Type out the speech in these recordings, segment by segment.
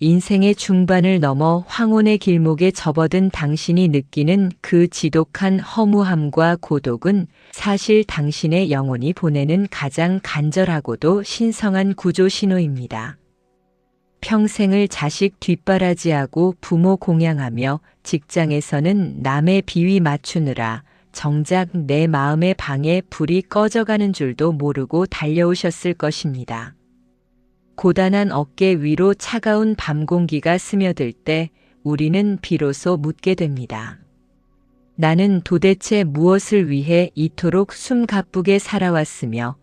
인생의 중반을 넘어 황혼의 길목에 접어든 당신이 느끼는 그 지독한 허무함과 고독은 사실 당신의 영혼이 보내는 가장 간절하고도 신성한 구조 신호입니다. 평생을 자식 뒷바라지하고 부모 공양하며 직장에서는 남의 비위 맞추느라 정작 내 마음의 방에 불이 꺼져가는 줄도 모르고 달려오셨을 것입니다. 고단한 어깨 위로 차가운 밤 공기가 스며들 때 우리는 비로소 묻게 됩니다. 나는 도대체 무엇을 위해 이토록 숨가쁘게 살아왔으며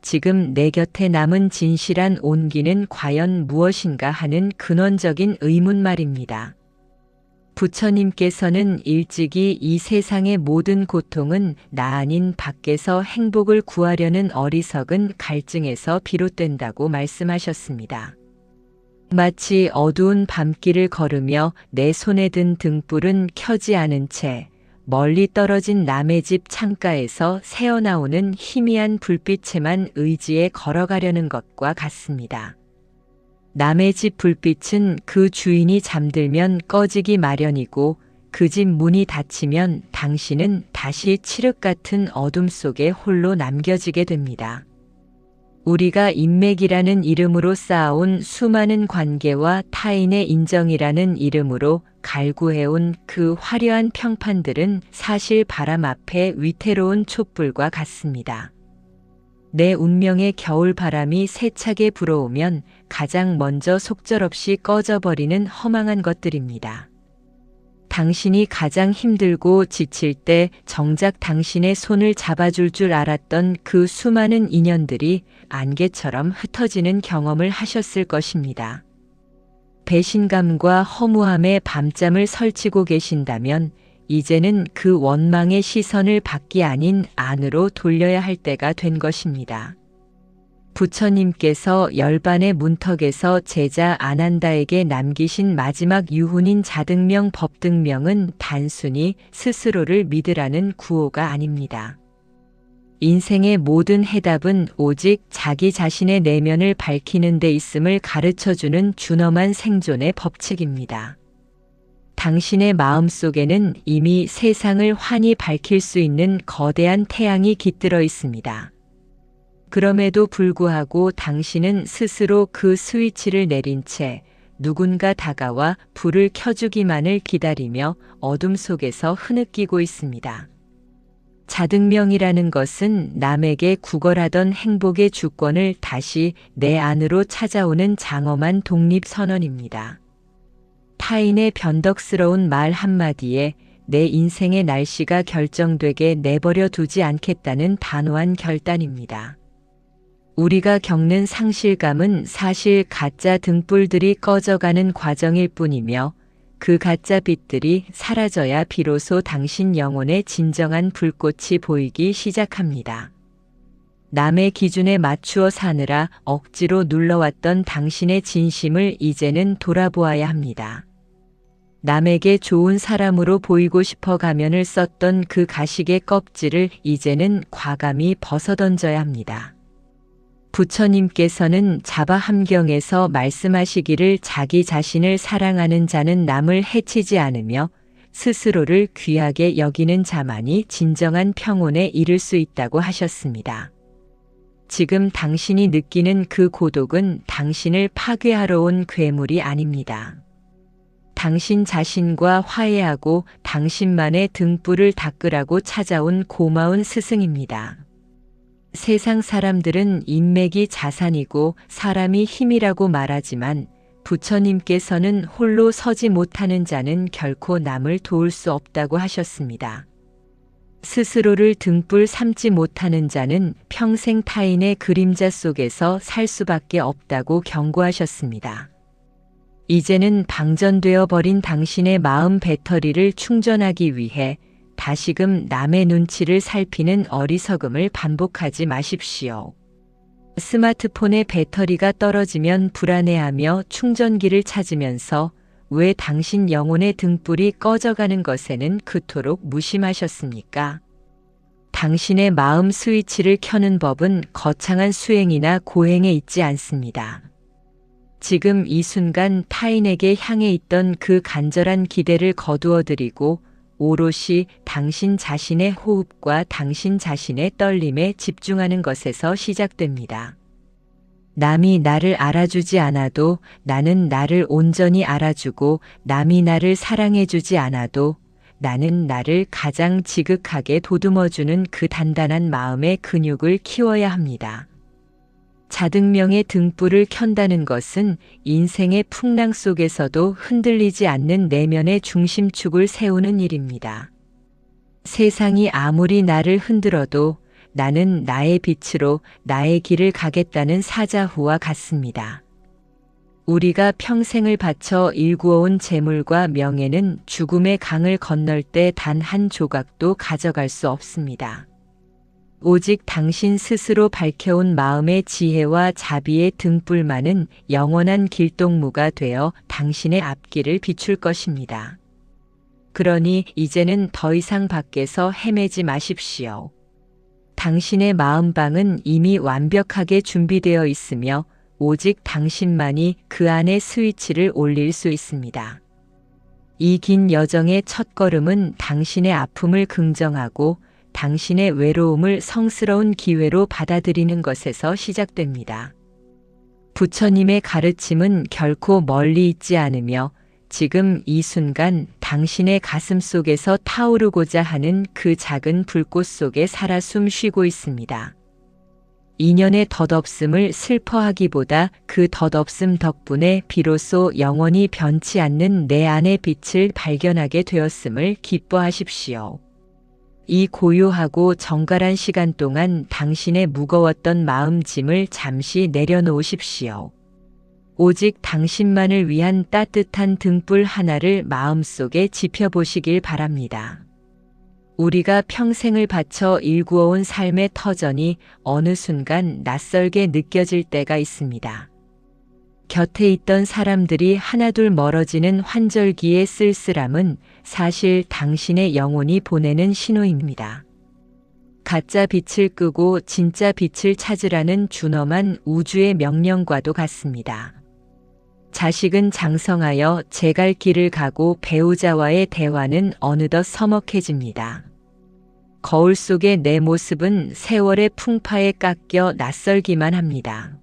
지금 내 곁에 남은 진실한 온기는 과연 무엇인가 하는 근원적인 의문 말입니다. 부처님께서는 일찍이 이 세상의 모든 고통은 나 아닌 밖에서 행복을 구하려는 어리석은 갈증에서 비롯된다고 말씀하셨습니다. 마치 어두운 밤길을 걸으며 내 손에 든 등불은 켜지 않은 채 멀리 떨어진 남의 집 창가에서 새어나오는 희미한 불빛에만 의지해 걸어가려는 것과 같습니다. 남의 집 불빛은 그 주인이 잠들면 꺼지기 마련이고 그 집 문이 닫히면 당신은 다시 칠흑 같은 어둠 속에 홀로 남겨지게 됩니다. 우리가 인맥이라는 이름으로 쌓아온 수많은 관계와 타인의 인정이라는 이름으로 갈구해온 그 화려한 평판들은 사실 바람 앞에 위태로운 촛불과 같습니다. 내 운명의 겨울 바람이 세차게 불어오면 가장 먼저 속절없이 꺼져버리는 허망한 것들입니다. 당신이 가장 힘들고 지칠 때 정작 당신의 손을 잡아줄 줄 알았던 그 수많은 인연들이 안개처럼 흩어지는 경험을 하셨을 것입니다. 배신감과 허무함에 밤잠을 설치고 계신다면 이제는 그 원망의 시선을 밖이 아닌 안으로 돌려야 할 때가 된 것입니다. 부처님께서 열반의 문턱에서 제자 아난다에게 남기신 마지막 유훈인 자등명 법등명은 단순히 스스로를 믿으라는 구호가 아닙니다. 인생의 모든 해답은 오직 자기 자신의 내면을 밝히는 데 있음을 가르쳐주는 준엄한 생존의 법칙입니다. 당신의 마음속에는 이미 세상을 환히 밝힐 수 있는 거대한 태양이 깃들어 있습니다. 그럼에도 불구하고 당신은 스스로 그 스위치를 내린 채 누군가 다가와 불을 켜주기만을 기다리며 어둠 속에서 흐느끼고 있습니다. 자등명이라는 것은 남에게 구걸하던 행복의 주권을 다시 내 안으로 찾아오는 장엄한 독립선언입니다. 타인의 변덕스러운 말 한마디에 내 인생의 날씨가 결정되게 내버려 두지 않겠다는 단호한 결단입니다. 우리가 겪는 상실감은 사실 가짜 등불들이 꺼져가는 과정일 뿐이며 그 가짜 빛들이 사라져야 비로소 당신 영혼의 진정한 불꽃이 보이기 시작합니다. 남의 기준에 맞추어 사느라 억지로 눌러왔던 당신의 진심을 이제는 돌아보아야 합니다. 남에게 좋은 사람으로 보이고 싶어 가면을 썼던 그 가식의 껍질을 이제는 과감히 벗어던져야 합니다. 부처님께서는 자바함경에서 말씀하시기를 자기 자신을 사랑하는 자는 남을 해치지 않으며 스스로를 귀하게 여기는 자만이 진정한 평온에 이를 수 있다고 하셨습니다. 지금 당신이 느끼는 그 고독은 당신을 파괴하러 온 괴물이 아닙니다. 당신 자신과 화해하고 당신만의 등불을 닦으라고 찾아온 고마운 스승입니다. 세상 사람들은 인맥이 자산이고 사람이 힘이라고 말하지만 부처님께서는 홀로 서지 못하는 자는 결코 남을 도울 수 없다고 하셨습니다. 스스로를 등불 삼지 못하는 자는 평생 타인의 그림자 속에서 살 수밖에 없다고 경고하셨습니다. 이제는 방전되어 버린 당신의 마음 배터리를 충전하기 위해 다시금 남의 눈치를 살피는 어리석음을 반복하지 마십시오. 스마트폰의 배터리가 떨어지면 불안해하며 충전기를 찾으면서 왜 당신 영혼의 등불이 꺼져가는 것에는 그토록 무심하셨습니까? 당신의 마음 스위치를 켜는 법은 거창한 수행이나 고행에 있지 않습니다. 지금 이 순간 타인에게 향해 있던 그 간절한 기대를 거두어드리고 오롯이 당신 자신의 호흡과 당신 자신의 떨림에 집중하는 것에서 시작됩니다. 남이 나를 알아주지 않아도 나는 나를 온전히 알아주고 남이 나를 사랑해주지 않아도 나는 나를 가장 지극하게 도듬어주는 그 단단한 마음의 근육을 키워야 합니다. 자등명의 등불을 켠다는 것은 인생의 풍랑 속에서도 흔들리지 않는 내면의 중심축을 세우는 일입니다. 세상이 아무리 나를 흔들어도 나는 나의 빛으로 나의 길을 가겠다는 사자후와 같습니다. 우리가 평생을 바쳐 일구어온 재물과 명예는 죽음의 강을 건널 때 단 한 조각도 가져갈 수 없습니다. 오직 당신 스스로 밝혀온 마음의 지혜와 자비의 등불만은 영원한 길동무가 되어 당신의 앞길을 비출 것입니다. 그러니 이제는 더 이상 밖에서 헤매지 마십시오. 당신의 마음방은 이미 완벽하게 준비되어 있으며 오직 당신만이 그 안에 스위치를 올릴 수 있습니다. 이 긴 여정의 첫걸음은 당신의 아픔을 긍정하고 당신의 외로움을 성스러운 기회로 받아들이는 것에서 시작됩니다. 부처님의 가르침은 결코 멀리 있지 않으며 지금 이 순간 당신의 가슴 속에서 타오르고자 하는 그 작은 불꽃 속에 살아 숨쉬고 있습니다. 인연의 덧없음을 슬퍼하기보다 그 덧없음 덕분에 비로소 영원히 변치 않는 내 안의 빛을 발견하게 되었음을 기뻐하십시오. 이 고요하고 정갈한 시간 동안 당신의 무거웠던 마음짐을 잠시 내려놓으십시오. 오직 당신만을 위한 따뜻한 등불 하나를 마음속에 지펴보시길 바랍니다. 우리가 평생을 바쳐 일구어온 삶의 터전이 어느 순간 낯설게 느껴질 때가 있습니다. 곁에 있던 사람들이 하나둘 멀어지는 환절기의 쓸쓸함은 사실 당신의 영혼이 보내는 신호입니다. 가짜 빛을 끄고 진짜 빛을 찾으라는 준엄한 우주의 명령과도 같습니다. 자식은 장성하여 제 갈 길을 가고 배우자와의 대화는 어느덧 서먹해집니다. 거울 속의 내 모습은 세월의 풍파에 깎여 낯설기만 합니다.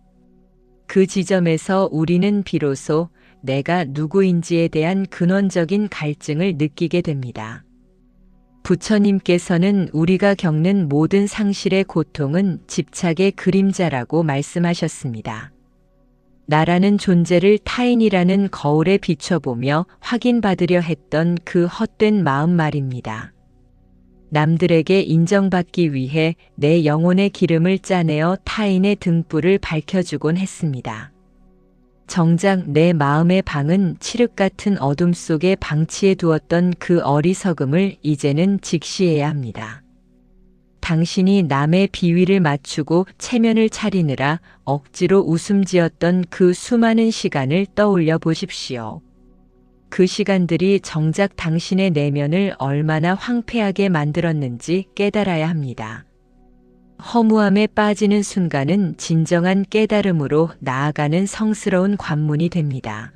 그 지점에서 우리는 비로소 내가 누구인지에 대한 근원적인 갈증을 느끼게 됩니다. 부처님께서는 우리가 겪는 모든 상실의 고통은 집착의 그림자라고 말씀하셨습니다. 나라는 존재를 타인이라는 거울에 비춰보며 확인받으려 했던 그 헛된 마음 말입니다. 남들에게 인정받기 위해 내 영혼의 기름을 짜내어 타인의 등불을 밝혀주곤 했습니다. 정작 내 마음의 방은 칠흑 같은 어둠 속에 방치해 두었던 그 어리석음을 이제는 직시해야 합니다. 당신이 남의 비위를 맞추고 체면을 차리느라 억지로 웃음 지었던 그 수많은 시간을 떠올려 보십시오. 그 시간들이 정작 당신의 내면을 얼마나 황폐하게 만들었는지 깨달아야 합니다. 허무함에 빠지는 순간은 진정한 깨달음으로 나아가는 성스러운 관문이 됩니다.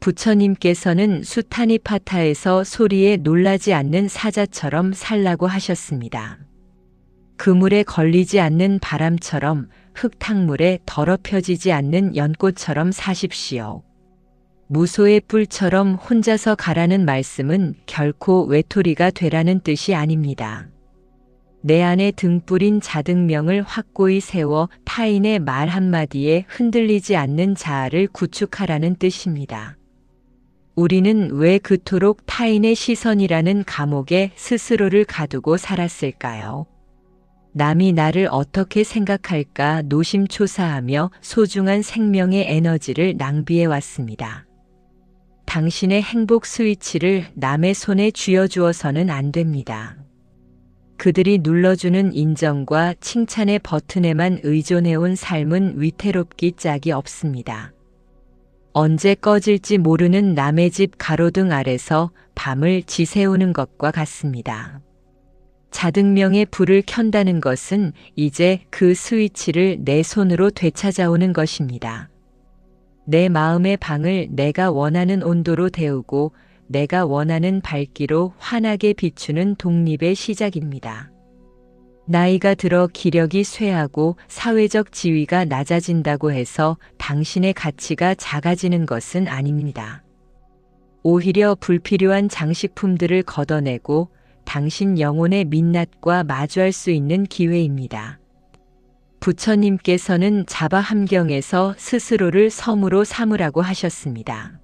부처님께서는 수타니파타에서 소리에 놀라지 않는 사자처럼 살라고 하셨습니다. 그물에 걸리지 않는 바람처럼 흙탕물에 더럽혀지지 않는 연꽃처럼 사십시오. 무소의 뿔처럼 혼자서 가라는 말씀은 결코 외톨이가 되라는 뜻이 아닙니다. 내 안에 등불인 자등명을 확고히 세워 타인의 말 한마디에 흔들리지 않는 자아를 구축하라는 뜻입니다. 우리는 왜 그토록 타인의 시선이라는 감옥에 스스로를 가두고 살았을까요? 남이 나를 어떻게 생각할까 노심초사하며 소중한 생명의 에너지를 낭비해 왔습니다. 당신의 행복 스위치를 남의 손에 쥐어주어서는 안 됩니다. 그들이 눌러주는 인정과 칭찬의 버튼에만 의존해온 삶은 위태롭기 짝이 없습니다. 언제 꺼질지 모르는 남의 집 가로등 아래서 밤을 지새우는 것과 같습니다. 자등명의 불을 켠다는 것은 이제 그 스위치를 내 손으로 되찾아오는 것입니다. 내 마음의 방을 내가 원하는 온도로 데우고 내가 원하는 밝기로 환하게 비추는 독립의 시작입니다. 나이가 들어 기력이 쇠하고 사회적 지위가 낮아진다고 해서 당신의 가치가 작아지는 것은 아닙니다. 오히려 불필요한 장식품들을 걷어내고 당신 영혼의 민낯과 마주할 수 있는 기회입니다. 부처님께서는 자바 함경에서 스스로를 섬으로 삼으라고 하셨습니다.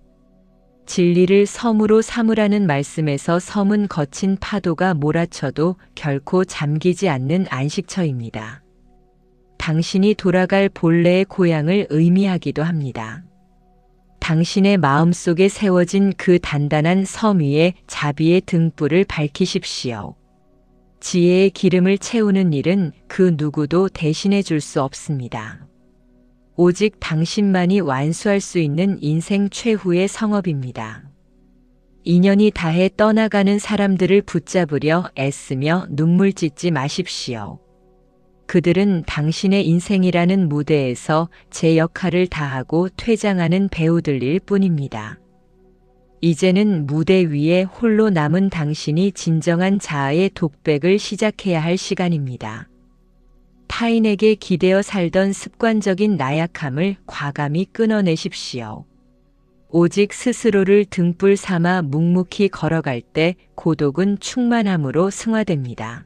진리를 섬으로 삼으라는 말씀에서 섬은 거친 파도가 몰아쳐도 결코 잠기지 않는 안식처입니다. 당신이 돌아갈 본래의 고향을 의미하기도 합니다. 당신의 마음속에 세워진 그 단단한 섬 위에 자비의 등불을 밝히십시오. 지혜의 기름을 채우는 일은 그 누구도 대신해 줄 수 없습니다. 오직 당신만이 완수할 수 있는 인생 최후의 성업입니다. 인연이 다해 떠나가는 사람들을 붙잡으려 애쓰며 눈물 짓지 마십시오. 그들은 당신의 인생이라는 무대에서 제 역할을 다하고 퇴장하는 배우들일 뿐입니다. 이제는 무대 위에 홀로 남은 당신이 진정한 자아의 독백을 시작해야 할 시간입니다. 타인에게 기대어 살던 습관적인 나약함을 과감히 끊어내십시오. 오직 스스로를 등불 삼아 묵묵히 걸어갈 때 고독은 충만함으로 승화됩니다.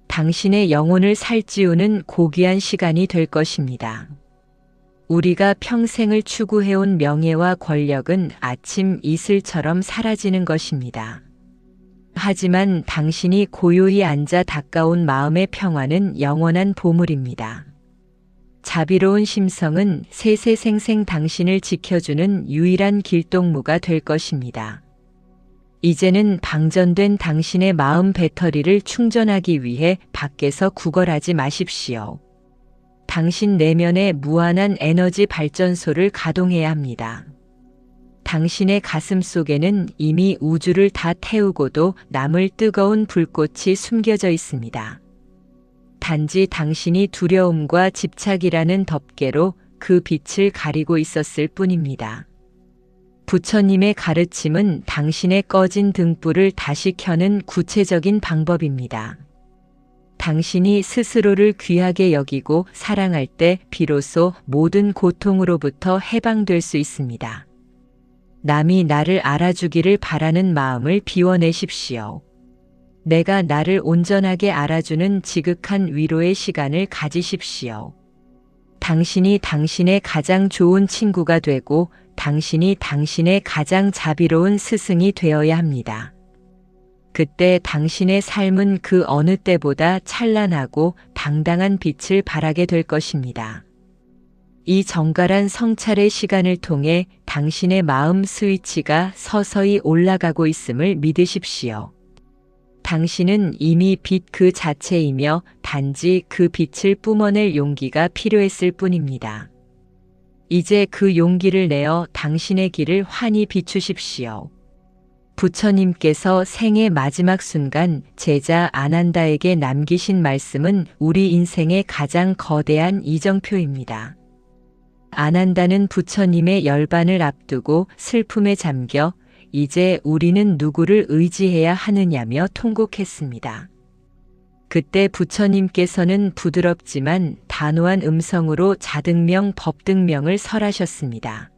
당신의 영혼을 살찌우는 고귀한 시간이 될 것입니다. 우리가 평생을 추구해온 명예와 권력은 아침 이슬처럼 사라지는 것입니다. 하지만 당신이 고요히 앉아 닦아온 마음의 평화는 영원한 보물입니다. 자비로운 심성은 세세생생 당신을 지켜주는 유일한 길동무가 될 것입니다. 이제는 방전된 당신의 마음 배터리를 충전하기 위해 밖에서 구걸하지 마십시오. 당신 내면의 무한한 에너지 발전소를 가동해야 합니다. 당신의 가슴 속에는 이미 우주를 다 태우고도 남을 뜨거운 불꽃이 숨겨져 있습니다. 단지 당신이 두려움과 집착이라는 덮개로 그 빛을 가리고 있었을 뿐입니다. 부처님의 가르침은 당신의 꺼진 등불을 다시 켜는 구체적인 방법입니다. 당신이 스스로를 귀하게 여기고 사랑할 때 비로소 모든 고통으로부터 해방될 수 있습니다. 남이 나를 알아주기를 바라는 마음을 비워내십시오. 내가 나를 온전하게 알아주는 지극한 위로의 시간을 가지십시오. 당신이 당신의 가장 좋은 친구가 되고 당신이 당신의 가장 자비로운 스승이 되어야 합니다. 그때 당신의 삶은 그 어느 때보다 찬란하고 당당한 빛을 발하게 될 것입니다. 이 정갈한 성찰의 시간을 통해 당신의 마음 스위치가 서서히 올라가고 있음을 믿으십시오. 당신은 이미 빛 그 자체이며 단지 그 빛을 뿜어낼 용기가 필요했을 뿐입니다. 이제 그 용기를 내어 당신의 길을 환히 비추십시오. 부처님께서 생의 마지막 순간 제자 아난다에게 남기신 말씀은 우리 인생의 가장 거대한 이정표입니다. 아난다는 부처님의 열반을 앞두고 슬픔에 잠겨 이제 우리는 누구를 의지해야 하느냐며 통곡했습니다. 그때 부처님께서는 부드럽지만 단호한 음성으로 자등명 법등명을 설하셨습니다.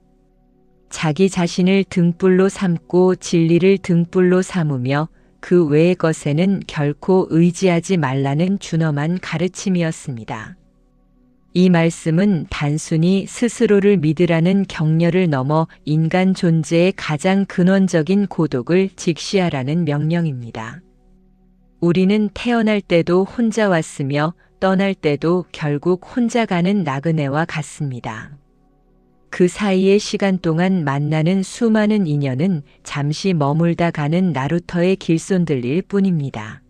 자기 자신을 등불로 삼고 진리를 등불로 삼으며 그 외의 것에는 결코 의지하지 말라는 준엄한 가르침이었습니다. 이 말씀은 단순히 스스로를 믿으라는 격려를 넘어 인간 존재의 가장 근원적인 고독을 직시하라는 명령입니다. 우리는 태어날 때도 혼자 왔으며 떠날 때도 결국 혼자 가는 나그네와 같습니다. 그 사이의 시간 동안 만나는 수많은 인연은 잠시 머물다 가는 나루터의 길손들일 뿐입니다.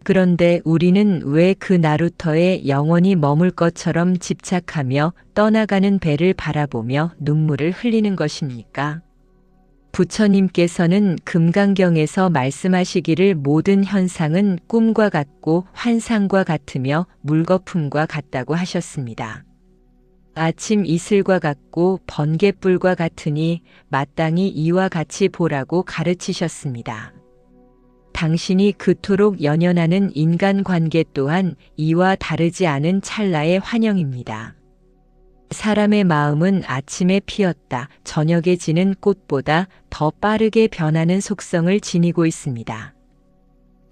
그런데 우리는 왜 그 나루터에 영원히 머물 것처럼 집착하며 떠나가는 배를 바라보며 눈물을 흘리는 것입니까? 부처님께서는 금강경에서 말씀하시기를 모든 현상은 꿈과 같고 환상과 같으며 물거품과 같다고 하셨습니다. 아침 이슬과 같고 번갯불과 같으니 마땅히 이와 같이 보라고 가르치셨습니다. 당신이 그토록 연연하는 인간관계 또한 이와 다르지 않은 찰나의 환영입니다. 사람의 마음은 아침에 피었다 저녁에 지는 꽃보다 더 빠르게 변하는 속성을 지니고 있습니다.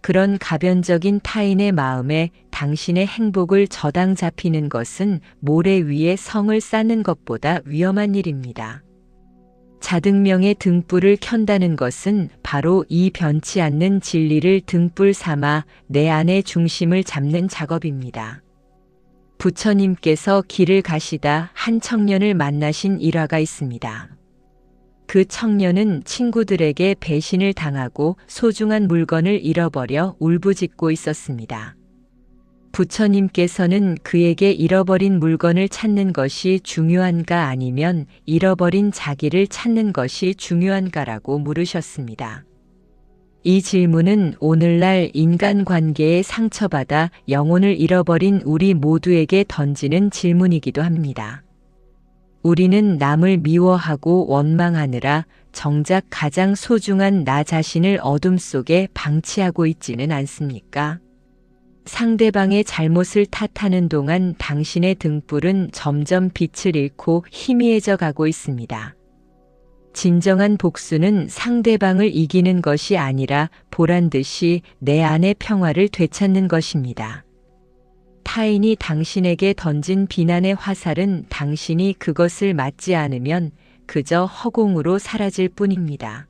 그런 가변적인 타인의 마음에 당신의 행복을 저당 잡히는 것은 모래 위에 성을 쌓는 것보다 위험한 일입니다. 자등명의 등불을 켠다는 것은 바로 이 변치 않는 진리를 등불 삼아 내 안의 중심을 잡는 작업입니다. 부처님께서 길을 가시다 한 청년을 만나신 일화가 있습니다. 그 청년은 친구들에게 배신을 당하고 소중한 물건을 잃어버려 울부짖고 있었습니다. 부처님께서는 그에게 잃어버린 물건을 찾는 것이 중요한가 아니면 잃어버린 자기를 찾는 것이 중요한가라고 물으셨습니다. 이 질문은 오늘날 인간관계에 상처받아 영혼을 잃어버린 우리 모두에게 던지는 질문이기도 합니다. 우리는 남을 미워하고 원망하느라 정작 가장 소중한 나 자신을 어둠 속에 방치하고 있지는 않습니까? 상대방의 잘못을 탓하는 동안 당신의 등불은 점점 빛을 잃고 희미해져 가고 있습니다. 진정한 복수는 상대방을 이기는 것이 아니라 보란 듯이 내 안의 평화를 되찾는 것입니다. 타인이 당신에게 던진 비난의 화살은 당신이 그것을 맞지 않으면 그저 허공으로 사라질 뿐입니다.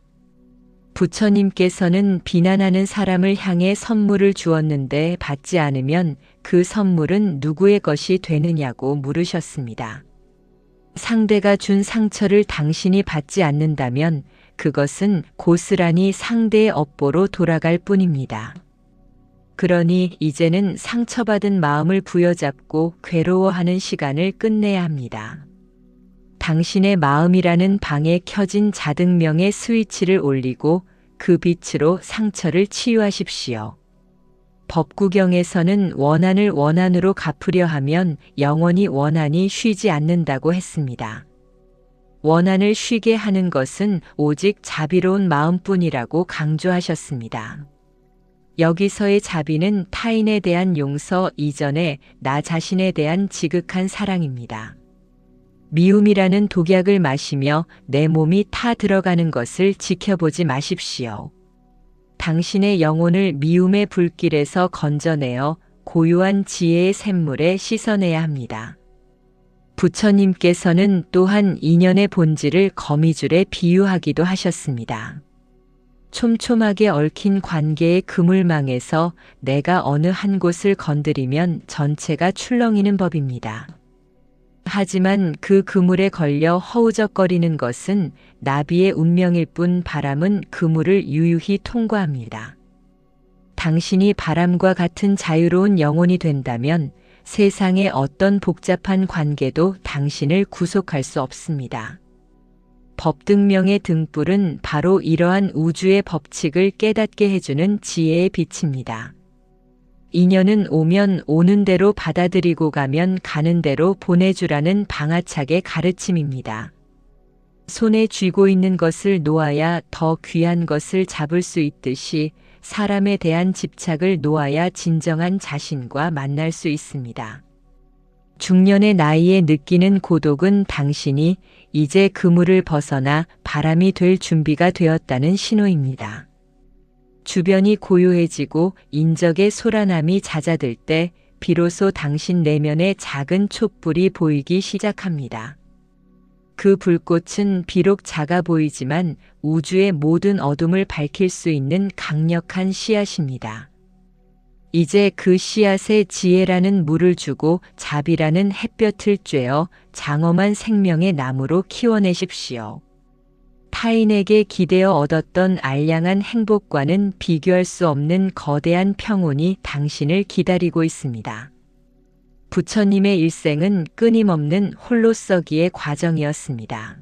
부처님께서는 비난하는 사람을 향해 선물을 주었는데 받지 않으면 그 선물은 누구의 것이 되느냐고 물으셨습니다. 상대가 준 상처를 당신이 받지 않는다면 그것은 고스란히 상대의 업보로 돌아갈 뿐입니다. 그러니 이제는 상처받은 마음을 부여잡고 괴로워하는 시간을 끝내야 합니다. 당신의 마음이라는 방에 켜진 자등명의 스위치를 올리고 그 빛으로 상처를 치유하십시오. 법구경에서는 원한을 원한으로 갚으려 하면 영원히 원한이 쉬지 않는다고 했습니다. 원한을 쉬게 하는 것은 오직 자비로운 마음뿐이라고 강조하셨습니다. 여기서의 자비는 타인에 대한 용서 이전에 나 자신에 대한 지극한 사랑입니다. 미움이라는 독약을 마시며 내 몸이 타 들어가는 것을 지켜보지 마십시오. 당신의 영혼을 미움의 불길에서 건져내어 고요한 지혜의 샘물에 씻어내야 합니다. 부처님께서는 또한 인연의 본질을 거미줄에 비유하기도 하셨습니다. 촘촘하게 얽힌 관계의 그물망에서 내가 어느 한 곳을 건드리면 전체가 출렁이는 법입니다. 하지만 그 그물에 걸려 허우적거리는 것은 나비의 운명일 뿐 바람은 그물을 유유히 통과합니다. 당신이 바람과 같은 자유로운 영혼이 된다면 세상의 어떤 복잡한 관계도 당신을 구속할 수 없습니다. 법등명의 등불은 바로 이러한 우주의 법칙을 깨닫게 해주는 지혜의 빛입니다. 인연은 오면 오는 대로 받아들이고 가면 가는 대로 보내주라는 방아착의 가르침입니다. 손에 쥐고 있는 것을 놓아야 더 귀한 것을 잡을 수 있듯이 사람에 대한 집착을 놓아야 진정한 자신과 만날 수 있습니다. 중년의 나이에 느끼는 고독은 당신이 이제 그물을 벗어나 바람이 될 준비가 되었다는 신호입니다. 주변이 고요해지고 인적의 소란함이 잦아들 때 비로소 당신 내면에 작은 촛불이 보이기 시작합니다. 그 불꽃은 비록 작아 보이지만 우주의 모든 어둠을 밝힐 수 있는 강력한 씨앗입니다. 이제 그 씨앗에 지혜라는 물을 주고 자비라는 햇볕을 쬐어 장엄한 생명의 나무로 키워내십시오. 타인에게 기대어 얻었던 알량한 행복과는 비교할 수 없는 거대한 평온이 당신을 기다리고 있습니다. 부처님의 일생은 끊임없는 홀로서기의 과정이었습니다.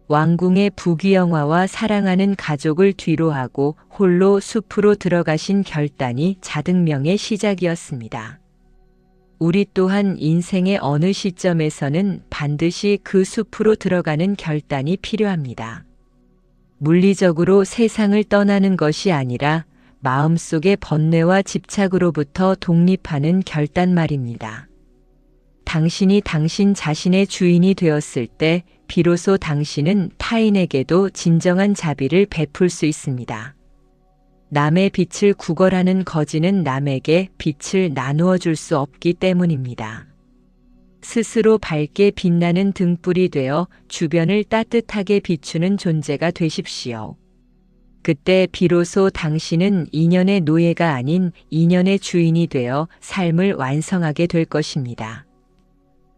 왕궁의 부귀영화와 사랑하는 가족을 뒤로하고 홀로 숲으로 들어가신 결단이 자등명의 시작이었습니다. 우리 또한 인생의 어느 시점에서는 반드시 그 숲으로 들어가는 결단이 필요합니다. 물리적으로 세상을 떠나는 것이 아니라 마음속의 번뇌와 집착으로부터 독립하는 결단 말입니다. 당신이 당신 자신의 주인이 되었을 때 비로소 당신은 타인에게도 진정한 자비를 베풀 수 있습니다. 남의 빛을 구걸하는 거지는 남에게 빛을 나누어 줄 수 없기 때문입니다. 스스로 밝게 빛나는 등불이 되어 주변을 따뜻하게 비추는 존재가 되십시오. 그때 비로소 당신은 인연의 노예가 아닌 인연의 주인이 되어 삶을 완성하게 될 것입니다.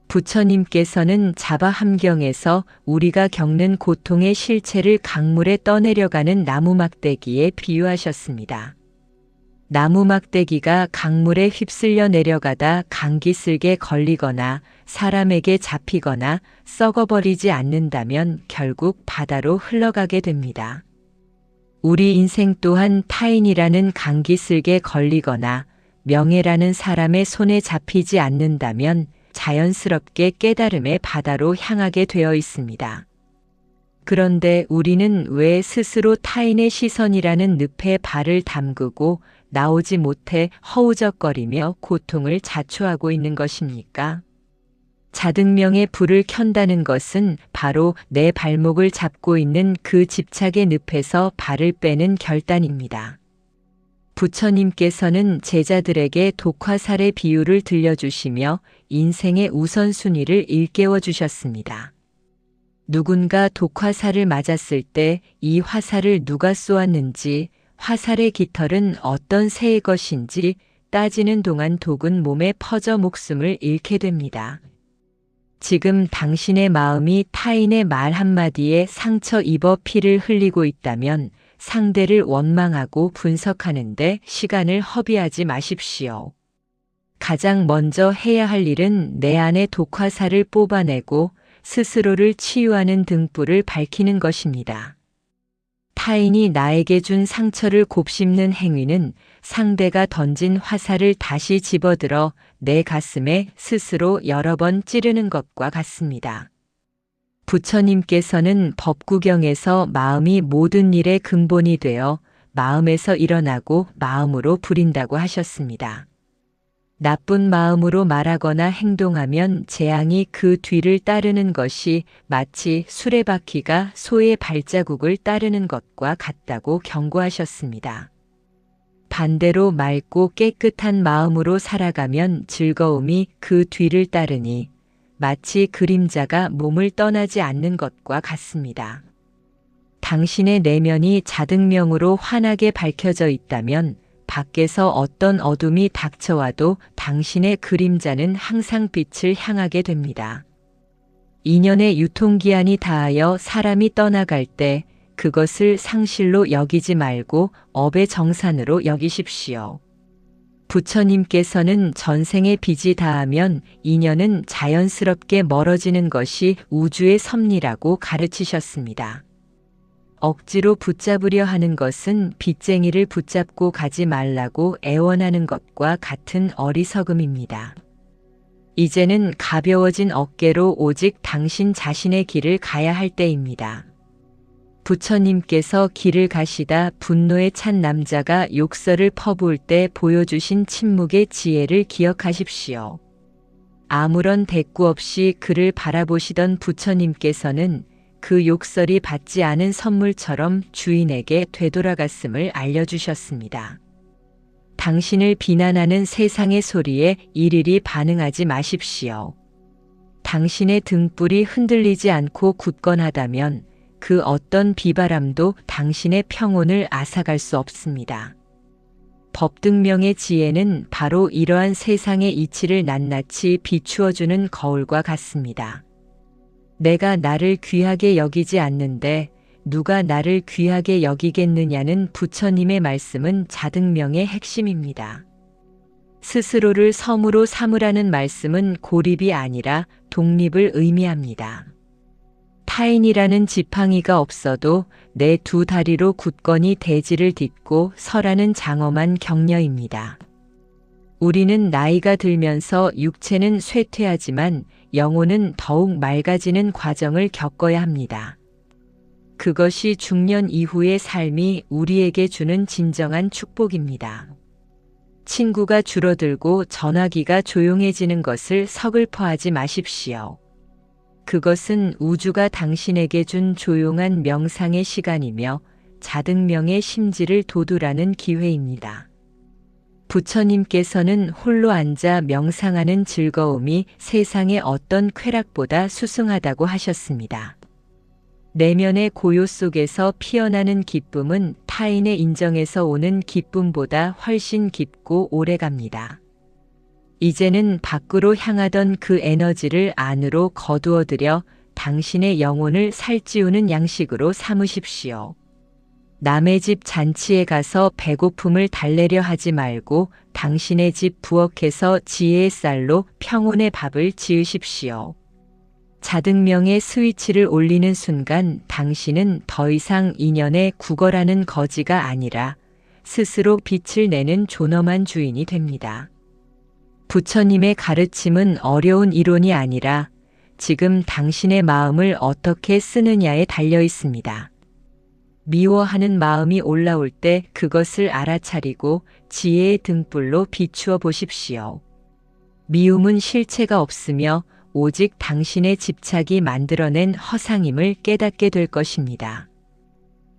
부처님께서는 자바 함경에서 우리가 겪는 고통의 실체를 강물에 떠내려가는 나무 막대기에 비유하셨습니다. 나무 막대기가 강물에 휩쓸려 내려가다 강기슭에 걸리거나 사람에게 잡히거나 썩어버리지 않는다면 결국 바다로 흘러가게 됩니다. 우리 인생 또한 타인이라는 강기슭에 걸리거나 명예라는 사람의 손에 잡히지 않는다면 자연스럽게 깨달음의 바다로 향하게 되어 있습니다. 그런데 우리는 왜 스스로 타인의 시선이라는 늪에 발을 담그고 나오지 못해 허우적거리며 고통을 자초하고 있는 것입니까? 자등명의 불을 켠다는 것은 바로 내 발목을 잡고 있는 그 집착의 늪에서 발을 빼는 결단입니다. 부처님께서는 제자들에게 독화살의 비유를 들려주시며 인생의 우선순위를 일깨워 주셨습니다. 누군가 독화살을 맞았을 때 이 화살을 누가 쏘았는지, 화살의 깃털은 어떤 새의 것인지 따지는 동안 독은 몸에 퍼져 목숨을 잃게 됩니다. 지금 당신의 마음이 타인의 말 한마디에 상처 입어 피를 흘리고 있다면 상대를 원망하고 분석하는데 시간을 허비하지 마십시오. 가장 먼저 해야 할 일은 내 안의 독화살을 뽑아내고 스스로를 치유하는 등불을 밝히는 것입니다. 타인이 나에게 준 상처를 곱씹는 행위는 상대가 던진 화살을 다시 집어들어 내 가슴에 스스로 여러 번 찌르는 것과 같습니다. 부처님께서는 법구경에서 마음이 모든 일의 근본이 되어 마음에서 일어나고 마음으로 부린다고 하셨습니다. 나쁜 마음으로 말하거나 행동하면 재앙이 그 뒤를 따르는 것이 마치 수레바퀴가 소의 발자국을 따르는 것과 같다고 경고하셨습니다. 반대로 맑고 깨끗한 마음으로 살아가면 즐거움이 그 뒤를 따르니 마치 그림자가 몸을 떠나지 않는 것과 같습니다. 당신의 내면이 자등명으로 환하게 밝혀져 있다면 밖에서 어떤 어둠이 닥쳐와도 당신의 그림자는 항상 빛을 향하게 됩니다. 인연의 유통기한이 다하여 사람이 떠나갈 때 그것을 상실로 여기지 말고 업의 정산으로 여기십시오. 부처님께서는 전생의 빚이 다하면 인연은 자연스럽게 멀어지는 것이 우주의 섭리라고 가르치셨습니다. 억지로 붙잡으려 하는 것은 빚쟁이를 붙잡고 가지 말라고 애원하는 것과 같은 어리석음입니다. 이제는 가벼워진 어깨로 오직 당신 자신의 길을 가야 할 때입니다. 부처님께서 길을 가시다 분노에 찬 남자가 욕설을 퍼부을 때 보여주신 침묵의 지혜를 기억하십시오. 아무런 대꾸 없이 그를 바라보시던 부처님께서는 그 욕설이 받지 않은 선물처럼 주인에게 되돌아갔음을 알려주셨습니다. 당신을 비난하는 세상의 소리에 일일이 반응하지 마십시오. 당신의 등불이 흔들리지 않고 굳건하다면 그 어떤 비바람도 당신의 평온을 앗아갈 수 없습니다. 법등명의 지혜는 바로 이러한 세상의 이치를 낱낱이 비추어주는 거울과 같습니다. 내가 나를 귀하게 여기지 않는데 누가 나를 귀하게 여기겠느냐는 부처님의 말씀은 자등명의 핵심입니다. 스스로를 섬으로 삼으라는 말씀은 고립이 아니라 독립을 의미합니다. 타인이라는 지팡이가 없어도 내 두 다리로 굳건히 대지를 딛고 서라는 장엄한 격려입니다. 우리는 나이가 들면서 육체는 쇠퇴하지만 영혼은 더욱 맑아지는 과정을 겪어야 합니다. 그것이 중년 이후의 삶이 우리에게 주는 진정한 축복입니다. 친구가 줄어들고 전화기가 조용해지는 것을 서글퍼하지 마십시오. 그것은 우주가 당신에게 준 조용한 명상의 시간이며 자등명의 심지를 돋우라는 기회입니다. 부처님께서는 홀로 앉아 명상하는 즐거움이 세상의 어떤 쾌락보다 수승하다고 하셨습니다. 내면의 고요 속에서 피어나는 기쁨은 타인의 인정에서 오는 기쁨보다 훨씬 깊고 오래갑니다. 이제는 밖으로 향하던 그 에너지를 안으로 거두어들여 당신의 영혼을 살찌우는 양식으로 삼으십시오. 남의 집 잔치에 가서 배고픔을 달래려 하지 말고 당신의 집 부엌에서 지혜의 쌀로 평온의 밥을 지으십시오. 자등명의 스위치를 올리는 순간 당신은 더 이상 인연의 구걸하는 거지가 아니라 스스로 빛을 내는 존엄한 주인이 됩니다. 부처님의 가르침은 어려운 이론이 아니라 지금 당신의 마음을 어떻게 쓰느냐에 달려 있습니다. 미워하는 마음이 올라올 때 그것을 알아차리고 지혜의 등불로 비추어 보십시오. 미움은 실체가 없으며 오직 당신의 집착이 만들어낸 허상임을 깨닫게 될 것입니다.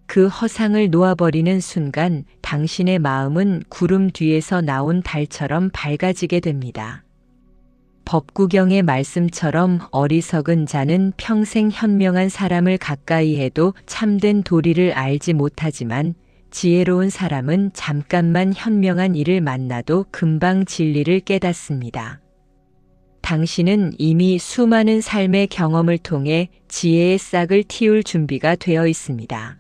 그 허상을 놓아버리는 순간 당신의 마음은 구름 뒤에서 나온 달처럼 밝아지게 됩니다. 법구경의 말씀처럼 어리석은 자는 평생 현명한 사람을 가까이 해도 참된 도리를 알지 못하지만 지혜로운 사람은 잠깐만 현명한 이를 만나도 금방 진리를 깨닫습니다. 당신은 이미 수많은 삶의 경험을 통해 지혜의 싹을 틔울 준비가 되어 있습니다.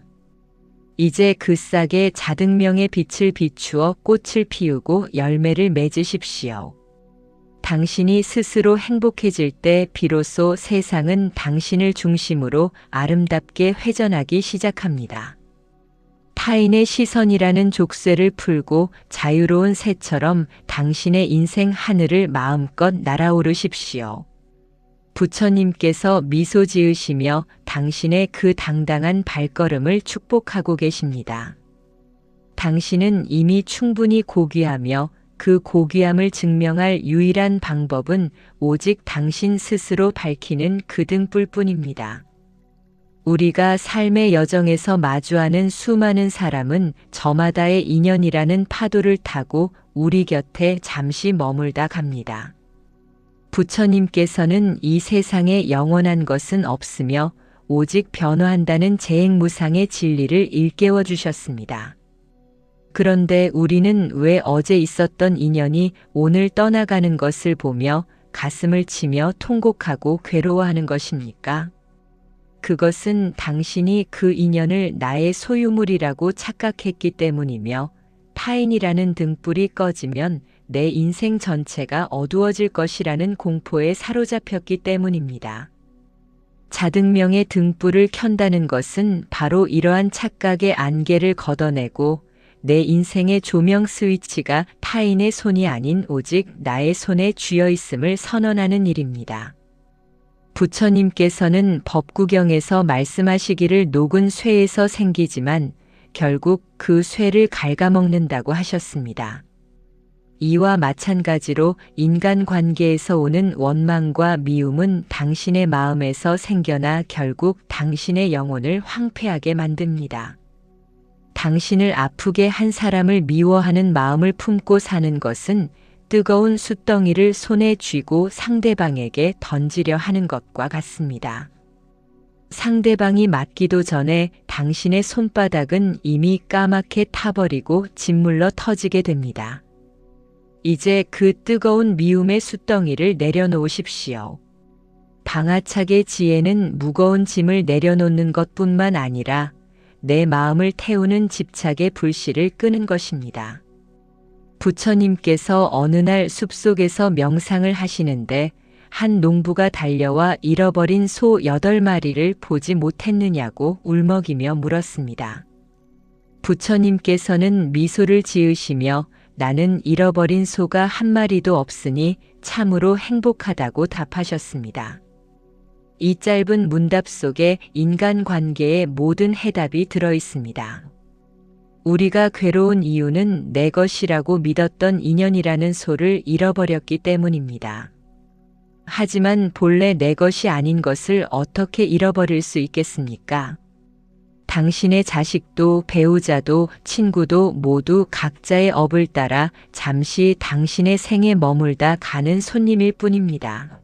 이제 그 싹에 자등명의 빛을 비추어 꽃을 피우고 열매를 맺으십시오. 당신이 스스로 행복해질 때 비로소 세상은 당신을 중심으로 아름답게 회전하기 시작합니다. 타인의 시선이라는 족쇄를 풀고 자유로운 새처럼 당신의 인생 하늘을 마음껏 날아오르십시오. 부처님께서 미소 지으시며 당신의 그 당당한 발걸음을 축복하고 계십니다. 당신은 이미 충분히 고귀하며 그 고귀함을 증명할 유일한 방법은 오직 당신 스스로 밝히는 그 등불뿐입니다. 우리가 삶의 여정에서 마주하는 수많은 사람은 저마다의 인연이라는 파도를 타고 우리 곁에 잠시 머물다 갑니다. 부처님께서는 이 세상에 영원한 것은 없으며 오직 변화한다는 재행무상의 진리를 일깨워 주셨습니다. 그런데 우리는 왜 어제 있었던 인연이 오늘 떠나가는 것을 보며 가슴을 치며 통곡하고 괴로워하는 것입니까? 그것은 당신이 그 인연을 나의 소유물이라고 착각했기 때문이며 타인이라는 등불이 꺼지면 내 인생 전체가 어두워질 것이라는 공포에 사로잡혔기 때문입니다. 자등명의 등불을 켠다는 것은 바로 이러한 착각의 안개를 걷어내고 내 인생의 조명 스위치가 타인의 손이 아닌 오직 나의 손에 쥐어 있음을 선언하는 일입니다. 부처님께서는 법구경에서 말씀하시기를 녹은 쇠에서 생기지만 결국 그 쇠를 갉아먹는다고 하셨습니다. 이와 마찬가지로 인간관계에서 오는 원망과 미움은 당신의 마음에서 생겨나 결국 당신의 영혼을 황폐하게 만듭니다. 당신을 아프게 한 사람을 미워하는 마음을 품고 사는 것은 뜨거운 숯덩이를 손에 쥐고 상대방에게 던지려 하는 것과 같습니다. 상대방이 맞기도 전에 당신의 손바닥은 이미 까맣게 타버리고 짓물러 터지게 됩니다. 이제 그 뜨거운 미움의 숯덩이를 내려놓으십시오. 방아착의 지혜는 무거운 짐을 내려놓는 것뿐만 아니라 내 마음을 태우는 집착의 불씨를 끄는 것입니다. 부처님께서 어느 날 숲속에서 명상을 하시는데 한 농부가 달려와 잃어버린 소 8마리를 보지 못했느냐고 울먹이며 물었습니다. 부처님께서는 미소를 지으시며 나는 잃어버린 소가 한 마리도 없으니 참으로 행복하다고 답하셨습니다. 이 짧은 문답 속에 인간관계의 모든 해답이 들어 있습니다. 우리가 괴로운 이유는 내 것이라고 믿었던 인연이라는 소를 잃어버렸기 때문입니다. 하지만 본래 내 것이 아닌 것을 어떻게 잃어버릴 수 있겠습니까? 당신의 자식도 배우자도 친구도 모두 각자의 업을 따라 잠시 당신의 생에 머물다 가는 손님일 뿐입니다.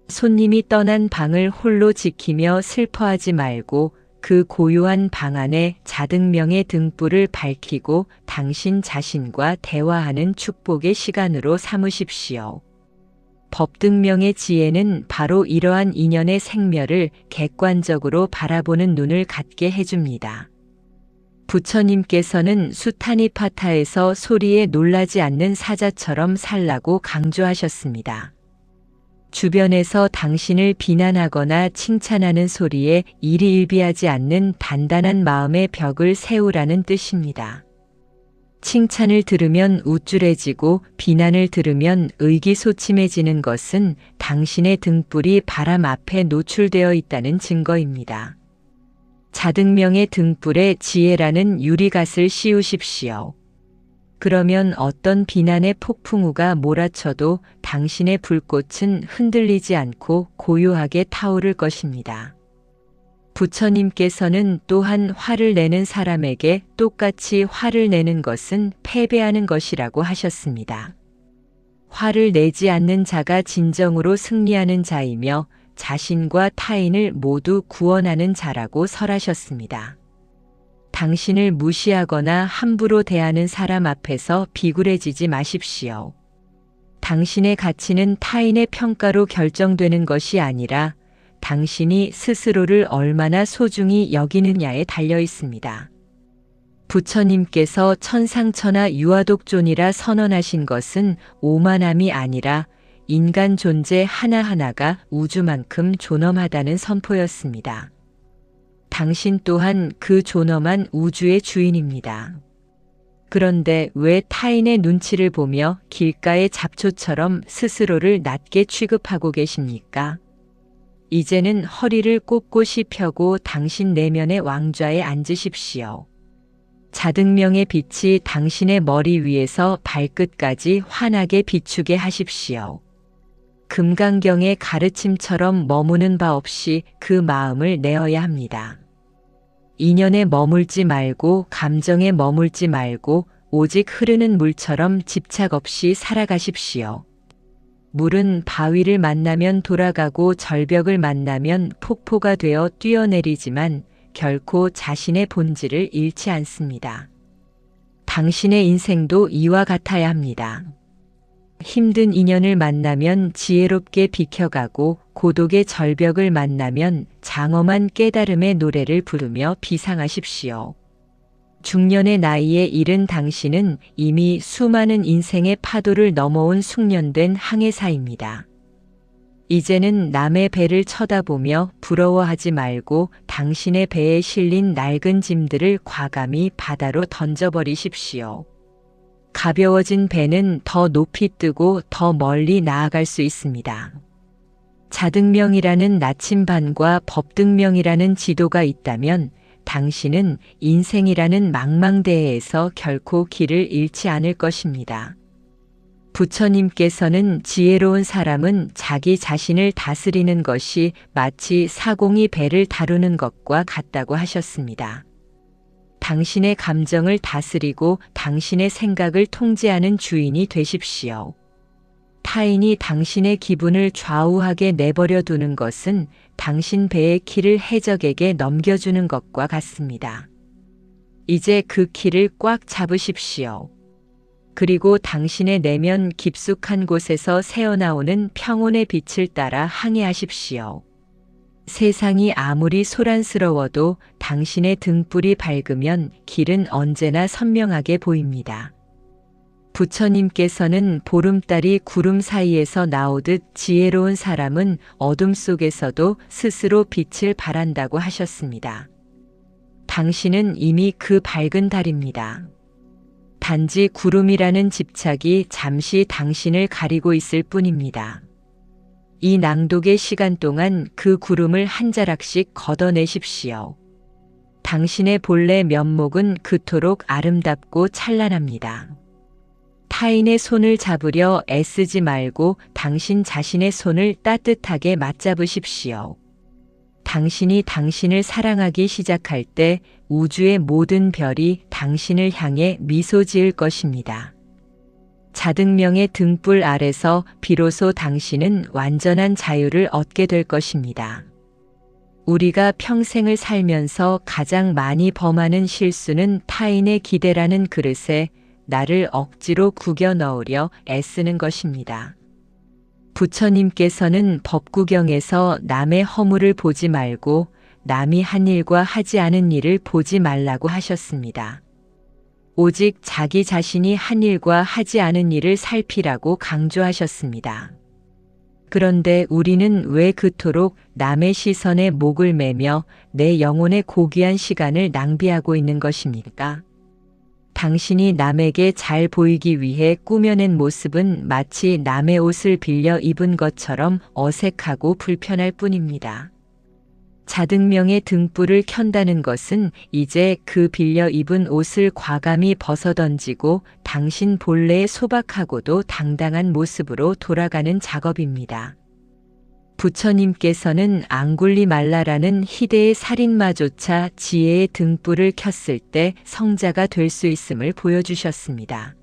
손님이 떠난 방을 홀로 지키며 슬퍼하지 말고 그 고요한 방 안에 자등명의 등불을 밝히고 당신 자신과 대화하는 축복의 시간으로 삼으십시오. 법등명의 지혜는 바로 이러한 인연의 생멸을 객관적으로 바라보는 눈을 갖게 해줍니다. 부처님께서는 수타니파타에서 소리에 놀라지 않는 사자처럼 살라고 강조하셨습니다. 주변에서 당신을 비난하거나 칭찬하는 소리에 일희일비하지 않는 단단한 마음의 벽을 세우라는 뜻입니다. 칭찬을 들으면 우쭐해지고 비난을 들으면 의기소침해지는 것은 당신의 등불이 바람 앞에 노출되어 있다는 증거입니다. 자등명의 등불에 지혜라는 유리갓을 씌우십시오. 그러면 어떤 비난의 폭풍우가 몰아쳐도 당신의 불꽃은 흔들리지 않고 고요하게 타오를 것입니다. 부처님께서는 또한 화를 내는 사람에게 똑같이 화를 내는 것은 패배하는 것이라고 하셨습니다. 화를 내지 않는 자가 진정으로 승리하는 자이며 자신과 타인을 모두 구원하는 자라고 설하셨습니다. 당신을 무시하거나 함부로 대하는 사람 앞에서 비굴해지지 마십시오. 당신의 가치는 타인의 평가로 결정되는 것이 아니라 당신이 스스로를 얼마나 소중히 여기느냐에 달려 있습니다. 부처님께서 천상천하 유아독존이라 선언하신 것은 오만함이 아니라 인간 존재 하나하나가 우주만큼 존엄하다는 선포였습니다. 당신 또한 그 존엄한 우주의 주인입니다. 그런데 왜 타인의 눈치를 보며 길가의 잡초처럼 스스로를 낮게 취급하고 계십니까? 이제는 허리를 꼿꼿이 펴고 당신 내면의 왕좌에 앉으십시오. 자등명의 빛이 당신의 머리 위에서 발끝까지 환하게 비추게 하십시오. 금강경의 가르침처럼 머무는 바 없이 그 마음을 내어야 합니다. 인연에 머물지 말고 감정에 머물지 말고 오직 흐르는 물처럼 집착 없이 살아가십시오. 물은 바위를 만나면 돌아가고 절벽을 만나면 폭포가 되어 뛰어내리지만 결코 자신의 본질을 잃지 않습니다. 당신의 인생도 이와 같아야 합니다. 힘든 인연을 만나면 지혜롭게 비켜가고 고독의 절벽을 만나면 장엄한 깨달음의 노래를 부르며 비상하십시오. 중년의 나이에 이른 당신은 이미 수많은 인생의 파도를 넘어온 숙련된 항해사입니다. 이제는 남의 배를 쳐다보며 부러워하지 말고 당신의 배에 실린 낡은 짐들을 과감히 바다로 던져버리십시오. 가벼워진 배는 더 높이 뜨고 더 멀리 나아갈 수 있습니다. 자등명이라는 나침반과 법등명이라는 지도가 있다면 당신은 인생이라는 망망대해에서 결코 길을 잃지 않을 것입니다. 부처님께서는 지혜로운 사람은 자기 자신을 다스리는 것이 마치 사공이 배를 다루는 것과 같다고 하셨습니다. 당신의 감정을 다스리고 당신의 생각을 통제하는 주인이 되십시오. 타인이 당신의 기분을 좌우하게 내버려 두는 것은 당신 배의 키를 해적에게 넘겨주는 것과 같습니다. 이제 그 키를 꽉 잡으십시오. 그리고 당신의 내면 깊숙한 곳에서 새어나오는 평온의 빛을 따라 항해하십시오. 세상이 아무리 소란스러워도 당신의 등불이 밝으면 길은 언제나 선명하게 보입니다. 부처님께서는 보름달이 구름 사이에서 나오듯 지혜로운 사람은 어둠 속에서도 스스로 빛을 발한다고 하셨습니다. 당신은 이미 그 밝은 달입니다. 단지 구름이라는 집착이 잠시 당신을 가리고 있을 뿐입니다. 이 낭독의 시간 동안 그 구름을 한 자락씩 걷어내십시오. 당신의 본래 면목은 그토록 아름답고 찬란합니다. 타인의 손을 잡으려 애쓰지 말고 당신 자신의 손을 따뜻하게 맞잡으십시오. 당신이 당신을 사랑하기 시작할 때 우주의 모든 별이 당신을 향해 미소 지을 것입니다. 자등명의 등불 아래서 비로소 당신은 완전한 자유를 얻게 될 것입니다. 우리가 평생을 살면서 가장 많이 범하는 실수는 타인의 기대라는 그릇에 나를 억지로 구겨 넣으려 애쓰는 것입니다. 부처님께서는 법구경에서 남의 허물을 보지 말고 남이 한 일과 하지 않은 일을 보지 말라고 하셨습니다. 오직 자기 자신이 한 일과 하지 않은 일을 살피라고 강조하셨습니다. 그런데 우리는 왜 그토록 남의 시선에 목을 매며 내 영혼의 고귀한 시간을 낭비하고 있는 것입니까? 당신이 남에게 잘 보이기 위해 꾸며낸 모습은 마치 남의 옷을 빌려 입은 것처럼 어색하고 불편할 뿐입니다. 자등명의 등불을 켠다는 것은 이제 그 빌려 입은 옷을 과감히 벗어던지고 당신 본래의 소박하고도 당당한 모습으로 돌아가는 작업입니다. 부처님께서는 앙굴리말라라는 희대의 살인마조차 지혜의 등불을 켰을 때 성자가 될 수 있음을 보여주셨습니다.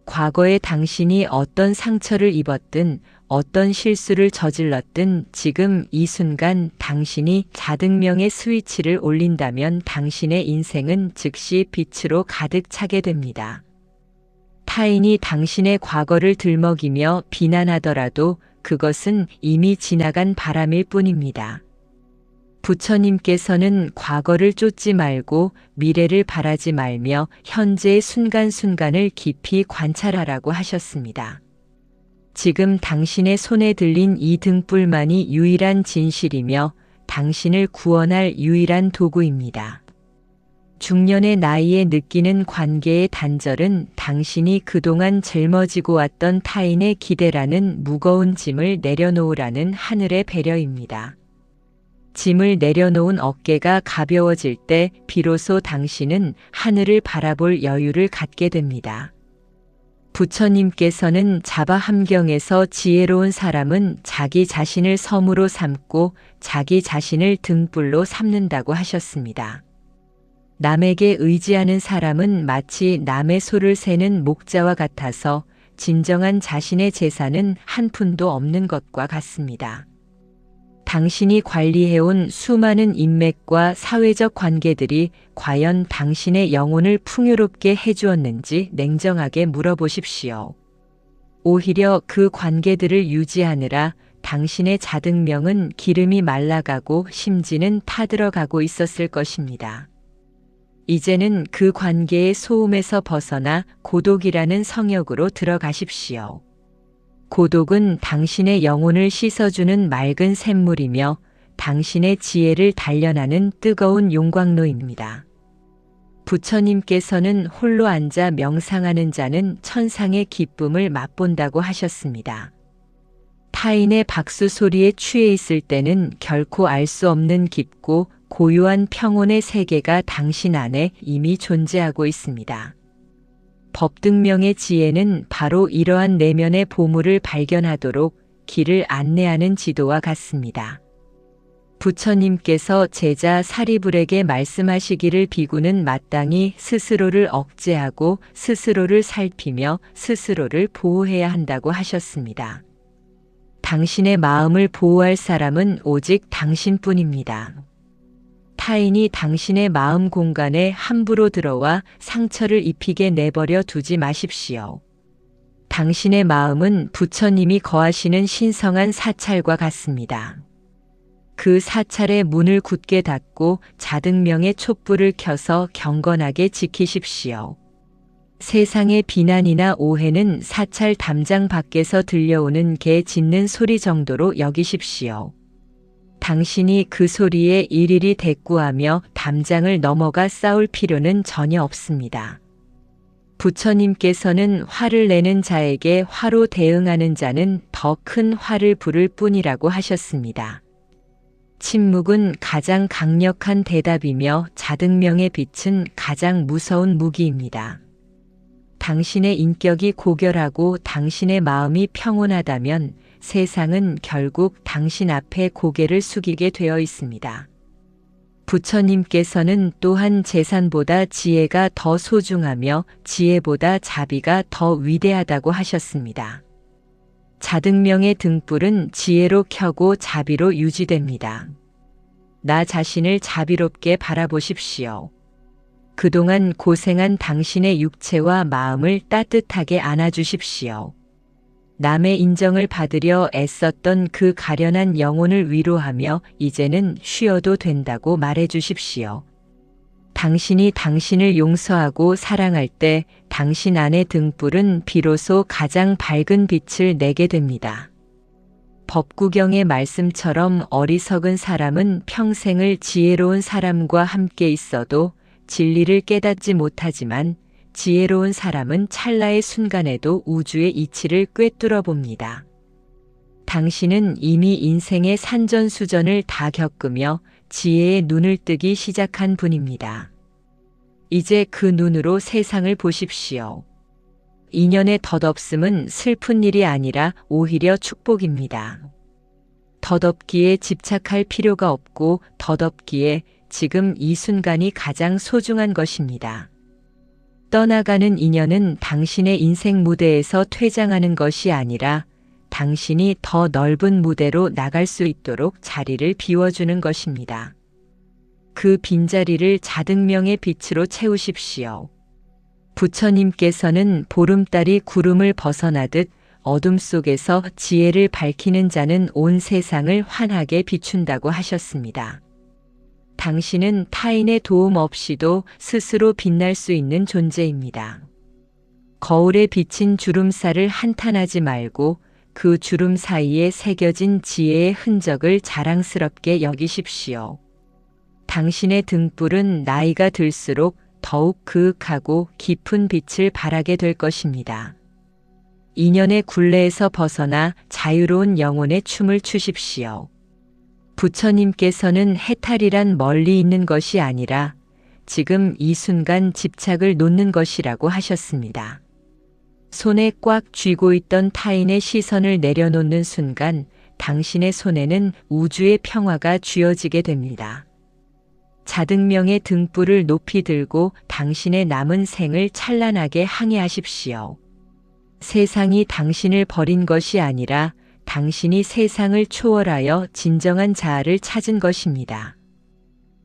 과거에 당신이 어떤 상처를 입었든 어떤 실수를 저질렀든 지금 이 순간 당신이 자등명의 스위치를 올린다면 당신의 인생은 즉시 빛으로 가득 차게 됩니다. 타인이 당신의 과거를 들먹이며 비난하더라도 그것은 이미 지나간 바람일 뿐입니다. 부처님께서는 과거를 쫓지 말고 미래를 바라지 말며 현재의 순간순간을 깊이 관찰하라고 하셨습니다. 지금 당신의 손에 들린 이 등불만이 유일한 진실이며 당신을 구원할 유일한 도구입니다. 중년의 나이에 느끼는 관계의 단절은 당신이 그동안 짊어지고 왔던 타인의 기대라는 무거운 짐을 내려놓으라는 하늘의 배려입니다. 짐을 내려놓은 어깨가 가벼워질 때 비로소 당신은 하늘을 바라볼 여유를 갖게 됩니다. 부처님께서는 자바함경에서 지혜로운 사람은 자기 자신을 섬으로 삼고 자기 자신을 등불로 삼는다고 하셨습니다. 남에게 의지하는 사람은 마치 남의 소를 세는 목자와 같아서 진정한 자신의 재산은 한 푼도 없는 것과 같습니다. 당신이 관리해온 수많은 인맥과 사회적 관계들이 과연 당신의 영혼을 풍요롭게 해주었는지 냉정하게 물어보십시오. 오히려 그 관계들을 유지하느라 당신의 자등명은 기름이 말라가고 심지는 타들어가고 있었을 것입니다. 이제는 그 관계의 소음에서 벗어나 고독이라는 성역으로 들어가십시오. 고독은 당신의 영혼을 씻어주는 맑은 샘물이며 당신의 지혜를 단련하는 뜨거운 용광로입니다. 부처님께서는 홀로 앉아 명상하는 자는 천상의 기쁨을 맛본다고 하셨습니다. 타인의 박수 소리에 취해 있을 때는 결코 알 수 없는 깊고 고요한 평온의 세계가 당신 안에 이미 존재하고 있습니다. 법등명의 지혜는 바로 이러한 내면의 보물을 발견하도록 길을 안내하는 지도와 같습니다. 부처님께서 제자 사리불에게 말씀하시기를 비구는 마땅히 스스로를 억제하고 스스로를 살피며 스스로를 보호해야 한다고 하셨습니다. 당신의 마음을 보호할 사람은 오직 당신뿐입니다. 타인이 당신의 마음 공간에 함부로 들어와 상처를 입히게 내버려 두지 마십시오. 당신의 마음은 부처님이 거하시는 신성한 사찰과 같습니다. 그 사찰의 문을 굳게 닫고 자등명의 촛불을 켜서 경건하게 지키십시오. 세상의 비난이나 오해는 사찰 담장 밖에서 들려오는 개 짖는 소리 정도로 여기십시오. 당신이 그 소리에 일일이 대꾸하며 담장을 넘어가 싸울 필요는 전혀 없습니다. 부처님께서는 화를 내는 자에게 화로 대응하는 자는 더 큰 화를 부를 뿐이라고 하셨습니다. 침묵은 가장 강력한 대답이며 자등명의 빛은 가장 무서운 무기입니다. 당신의 인격이 고결하고 당신의 마음이 평온하다면 세상은 결국 당신 앞에 고개를 숙이게 되어 있습니다. 부처님께서는 또한 재산보다 지혜가 더 소중하며 지혜보다 자비가 더 위대하다고 하셨습니다. 자등명의 등불은 지혜로 켜고 자비로 유지됩니다. 나 자신을 자비롭게 바라보십시오. 그동안 고생한 당신의 육체와 마음을 따뜻하게 안아주십시오. 남의 인정을 받으려 애썼던 그 가련한 영혼을 위로하며 이제는 쉬어도 된다고 말해주십시오. 당신이 당신을 용서하고 사랑할 때 당신 안의 등불은 비로소 가장 밝은 빛을 내게 됩니다. 법구경의 말씀처럼 어리석은 사람은 평생을 지혜로운 사람과 함께 있어도 진리를 깨닫지 못하지만 지혜로운 사람은 찰나의 순간에도 우주의 이치를 꿰뚫어 봅니다. 당신은 이미 인생의 산전수전을 다 겪으며 지혜의 눈을 뜨기 시작한 분입니다. 이제 그 눈으로 세상을 보십시오. 인연의 덧없음은 슬픈 일이 아니라 오히려 축복입니다. 덧없기에 집착할 필요가 없고 덧없기에 지금 이 순간이 가장 소중한 것입니다. 떠나가는 인연은 당신의 인생 무대에서 퇴장하는 것이 아니라 당신이 더 넓은 무대로 나갈 수 있도록 자리를 비워주는 것입니다. 그 빈자리를 자등명의 빛으로 채우십시오. 부처님께서는 보름달이 구름을 벗어나듯 어둠 속에서 지혜를 밝히는 자는 온 세상을 환하게 비춘다고 하셨습니다. 당신은 타인의 도움 없이도 스스로 빛날 수 있는 존재입니다. 거울에 비친 주름살을 한탄하지 말고 그 주름 사이에 새겨진 지혜의 흔적을 자랑스럽게 여기십시오. 당신의 등불은 나이가 들수록 더욱 그윽하고 깊은 빛을 발하게 될 것입니다. 인연의 굴레에서 벗어나 자유로운 영혼의 춤을 추십시오. 부처님께서는 해탈이란 멀리 있는 것이 아니라 지금 이 순간 집착을 놓는 것이라고 하셨습니다. 손에 꽉 쥐고 있던 타인의 시선을 내려놓는 순간 당신의 손에는 우주의 평화가 쥐어지게 됩니다. 자등명의 등불을 높이 들고 당신의 남은 생을 찬란하게 항해하십시오. 세상이 당신을 버린 것이 아니라 당신이 세상을 초월하여 진정한 자아를 찾은 것입니다.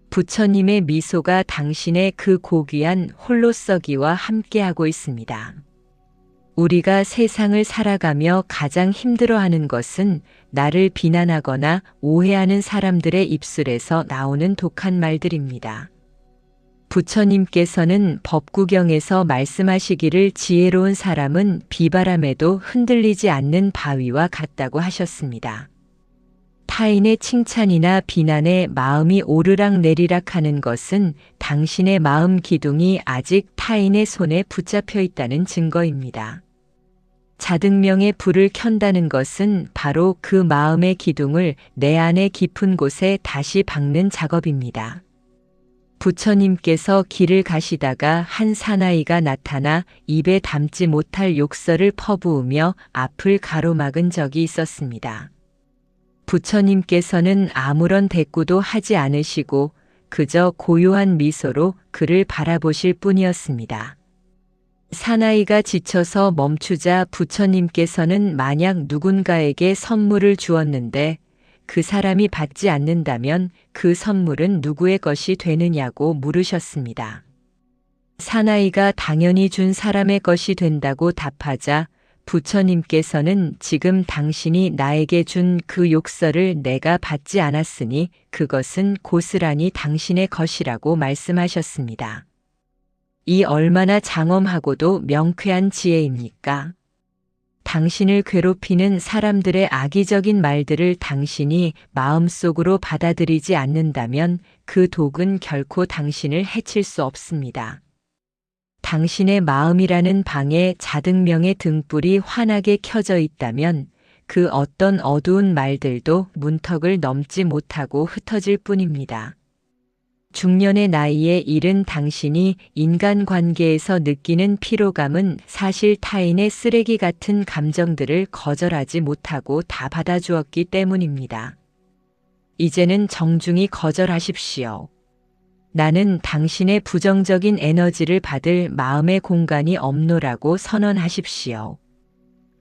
부처님의 미소가 당신의 그 고귀한 홀로서기와 함께하고 있습니다. 우리가 세상을 살아가며 가장 힘들어하는 것은 나를 비난하거나 오해하는 사람들의 입술에서 나오는 독한 말들입니다. 부처님께서는 법구경에서 말씀하시기를 지혜로운 사람은 비바람에도 흔들리지 않는 바위와 같다고 하셨습니다. 타인의 칭찬이나 비난에 마음이 오르락 내리락 하는 것은 당신의 마음 기둥이 아직 타인의 손에 붙잡혀 있다는 증거입니다. 자등명의 불을 켠다는 것은 바로 그 마음의 기둥을 내 안의 깊은 곳에 다시 박는 작업입니다. 부처님께서 길을 가시다가 한 사나이가 나타나 입에 담지 못할 욕설을 퍼부으며 앞을 가로막은 적이 있었습니다. 부처님께서는 아무런 대꾸도 하지 않으시고 그저 고요한 미소로 그를 바라보실 뿐이었습니다. 사나이가 지쳐서 멈추자 부처님께서는 만약 누군가에게 선물을 주었는데 그 사람이 받지 않는다면 그 선물은 누구의 것이 되느냐고 물으셨습니다. 사나이가 당연히 준 사람의 것이 된다고 답하자 부처님께서는 지금 당신이 나에게 준 그 욕설을 내가 받지 않았으니 그것은 고스란히 당신의 것이라고 말씀하셨습니다. 이 얼마나 장엄하고도 명쾌한 지혜입니까? 당신을 괴롭히는 사람들의 악의적인 말들을 당신이 마음속으로 받아들이지 않는다면 그 독은 결코 당신을 해칠 수 없습니다. 당신의 마음이라는 방에 자등명의 등불이 환하게 켜져 있다면 그 어떤 어두운 말들도 문턱을 넘지 못하고 흩어질 뿐입니다. 중년의 나이에 이른 당신이 인간관계에서 느끼는 피로감은 사실 타인의 쓰레기 같은 감정들을 거절하지 못하고 다 받아주었기 때문입니다. 이제는 정중히 거절하십시오. 나는 당신의 부정적인 에너지를 받을 마음의 공간이 없노라고 선언하십시오.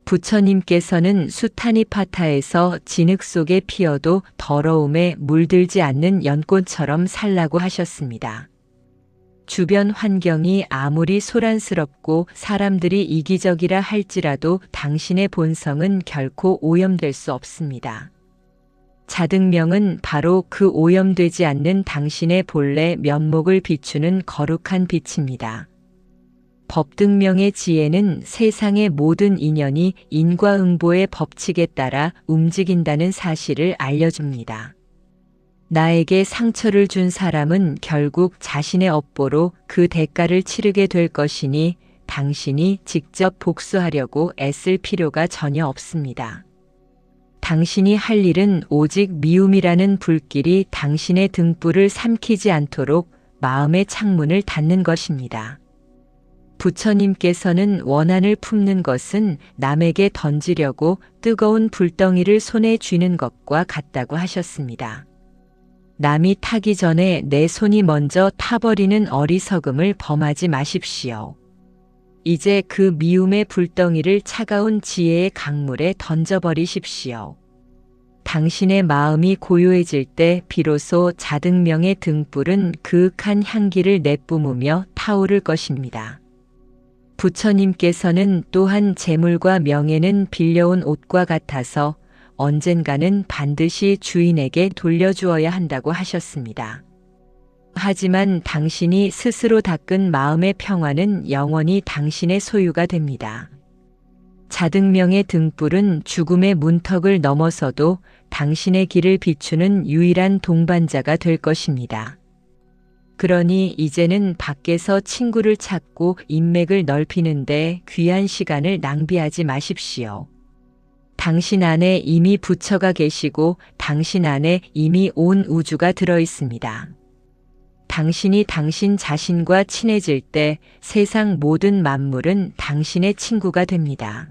부처님께서는 수타니파타에서 진흙 속에 피어도 더러움에 물들지 않는 연꽃처럼 살라고 하셨습니다. 주변 환경이 아무리 소란스럽고 사람들이 이기적이라 할지라도 당신의 본성은 결코 오염될 수 없습니다. 자등명은 바로 그 오염되지 않는 당신의 본래 면목을 비추는 거룩한 빛입니다. 법등명의 지혜는 세상의 모든 인연이 인과응보의 법칙에 따라 움직인다는 사실을 알려줍니다. 나에게 상처를 준 사람은 결국 자신의 업보로 그 대가를 치르게 될 것이니 당신이 직접 복수하려고 애쓸 필요가 전혀 없습니다. 당신이 할 일은 오직 미움이라는 불길이 당신의 등불을 삼키지 않도록 마음의 창문을 닫는 것입니다. 부처님께서는 원한을 품는 것은 남에게 던지려고 뜨거운 불덩이를 손에 쥐는 것과 같다고 하셨습니다. 남이 타기 전에 내 손이 먼저 타버리는 어리석음을 범하지 마십시오. 이제 그 미움의 불덩이를 차가운 지혜의 강물에 던져버리십시오. 당신의 마음이 고요해질 때 비로소 자등명의 등불은 그윽한 향기를 내뿜으며 타오를 것입니다. 부처님께서는 또한 재물과 명예는 빌려온 옷과 같아서 언젠가는 반드시 주인에게 돌려주어야 한다고 하셨습니다. 하지만 당신이 스스로 닦은 마음의 평화는 영원히 당신의 소유가 됩니다. 자등명의 등불은 죽음의 문턱을 넘어서도 당신의 길을 비추는 유일한 동반자가 될 것입니다. 그러니 이제는 밖에서 친구를 찾고 인맥을 넓히는데 귀한 시간을 낭비하지 마십시오. 당신 안에 이미 부처가 계시고 당신 안에 이미 온 우주가 들어 있습니다. 당신이 당신 자신과 친해질 때 세상 모든 만물은 당신의 친구가 됩니다.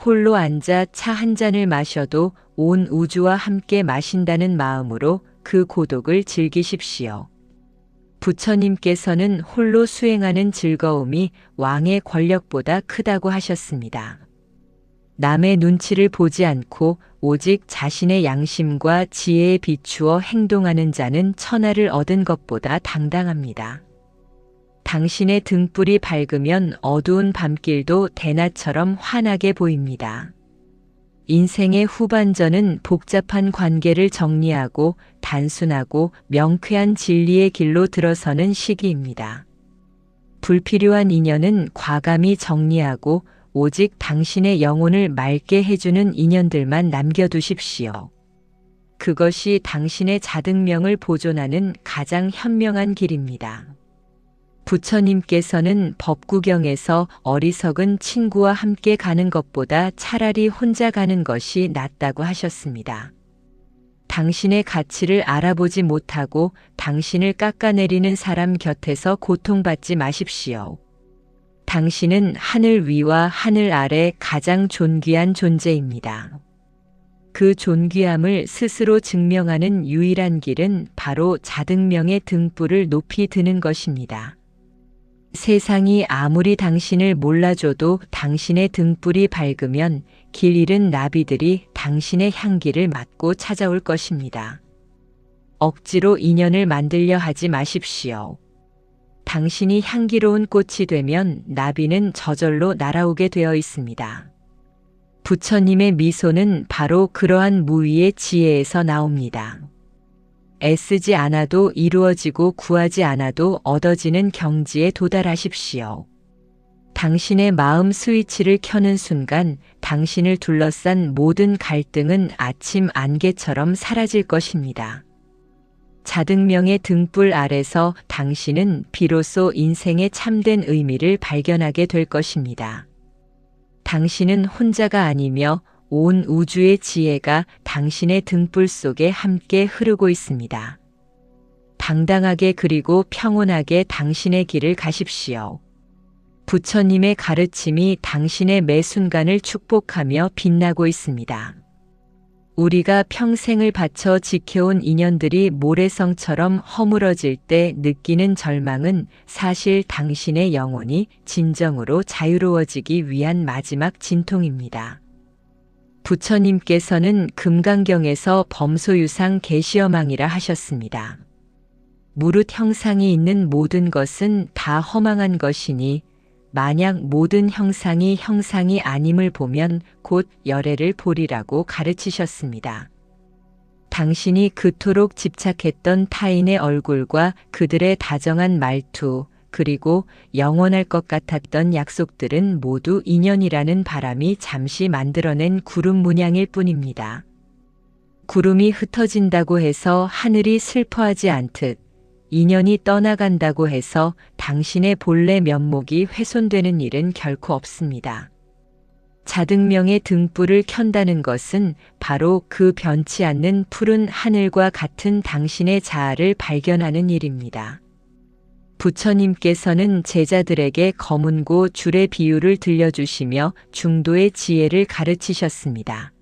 홀로 앉아 차 한 잔을 마셔도 온 우주와 함께 마신다는 마음으로 그 고독을 즐기십시오. 부처님께서는 홀로 수행하는 즐거움이 왕의 권력보다 크다고 하셨습니다. 남의 눈치를 보지 않고 오직 자신의 양심과 지혜에 비추어 행동하는 자는 천하를 얻은 것보다 당당합니다. 당신의 등불이 밝으면 어두운 밤길도 대낮처럼 환하게 보입니다. 인생의 후반전은 복잡한 관계를 정리하고 단순하고 명쾌한 진리의 길로 들어서는 시기입니다. 불필요한 인연은 과감히 정리하고 오직 당신의 영혼을 맑게 해주는 인연들만 남겨두십시오. 그것이 당신의 자등명을 보존하는 가장 현명한 길입니다. 부처님께서는 법구경에서 어리석은 친구와 함께 가는 것보다 차라리 혼자 가는 것이 낫다고 하셨습니다. 당신의 가치를 알아보지 못하고 당신을 깎아내리는 사람 곁에서 고통받지 마십시오. 당신은 하늘 위와 하늘 아래 가장 존귀한 존재입니다. 그 존귀함을 스스로 증명하는 유일한 길은 바로 자등명의 등불을 높이 드는 것입니다. 세상이 아무리 당신을 몰라줘도 당신의 등불이 밝으면 길 잃은 나비들이 당신의 향기를 맡고 찾아올 것입니다. 억지로 인연을 만들려 하지 마십시오. 당신이 향기로운 꽃이 되면 나비는 저절로 날아오게 되어 있습니다. 부처님의 미소는 바로 그러한 무위의 지혜에서 나옵니다. 애쓰지 않아도 이루어지고 구하지 않아도 얻어지는 경지에 도달하십시오. 당신의 마음 스위치를 켜는 순간 당신을 둘러싼 모든 갈등은 아침 안개처럼 사라질 것입니다. 자등명의 등불 아래서 당신은 비로소 인생의 참된 의미를 발견하게 될 것입니다. 당신은 혼자가 아니며 온 우주의 지혜가 당신의 등불 속에 함께 흐르고 있습니다. 당당하게 그리고 평온하게 당신의 길을 가십시오. 부처님의 가르침이 당신의 매 순간을 축복하며 빛나고 있습니다. 우리가 평생을 바쳐 지켜온 인연들이 모래성처럼 허물어질 때 느끼는 절망은 사실 당신의 영혼이 진정으로 자유로워지기 위한 마지막 진통입니다. 부처님께서는 금강경에서 범소유상 계시어망이라 하셨습니다. 무릇 형상이 있는 모든 것은 다 허망한 것이니 만약 모든 형상이 형상이 아님을 보면 곧 열애를 보리라고 가르치셨습니다. 당신이 그토록 집착했던 타인의 얼굴과 그들의 다정한 말투, 그리고 영원할 것 같았던 약속들은 모두 인연이라는 바람이 잠시 만들어낸 구름 문양일 뿐입니다. 구름이 흩어진다고 해서 하늘이 슬퍼하지 않듯 인연이 떠나간다고 해서 당신의 본래 면목이 훼손되는 일은 결코 없습니다. 자등명의 등불을 켠다는 것은 바로 그 변치 않는 푸른 하늘과 같은 당신의 자아를 발견하는 일입니다. 부처님께서는 제자들에게 검은고 줄의 비유를 들려주시며 중도의 지혜를 가르치셨습니다.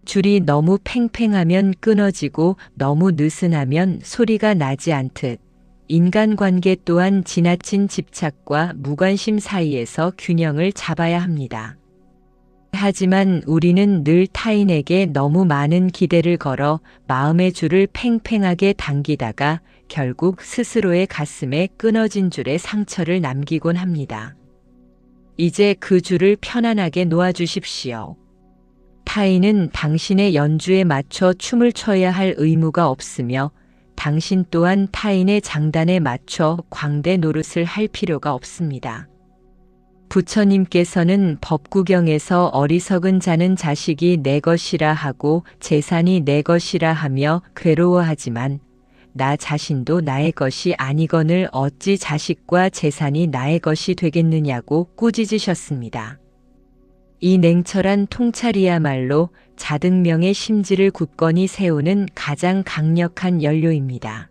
줄이 너무 팽팽하면 끊어지고 너무 느슨하면 소리가 나지 않듯 인간관계 또한 지나친 집착과 무관심 사이에서 균형을 잡아야 합니다. 하지만 우리는 늘 타인에게 너무 많은 기대를 걸어 마음의 줄을 팽팽하게 당기다가 결국 스스로의 가슴에 끊어진 줄에 상처를 남기곤 합니다. 이제 그 줄을 편안하게 놓아주십시오. 타인은 당신의 연주에 맞춰 춤을 춰야 할 의무가 없으며 당신 또한 타인의 장단에 맞춰 광대 노릇을 할 필요가 없습니다. 부처님께서는 법구경에서 어리석은 자는 자식이 내 것이라 하고 재산이 내 것이라 하며 괴로워하지만 나 자신도 나의 것이 아니거늘 어찌 자식과 재산이 나의 것이 되겠느냐고 꾸짖으셨습니다. 이 냉철한 통찰이야말로 자등명의 심지를 굳건히 세우는 가장 강력한 연료입니다.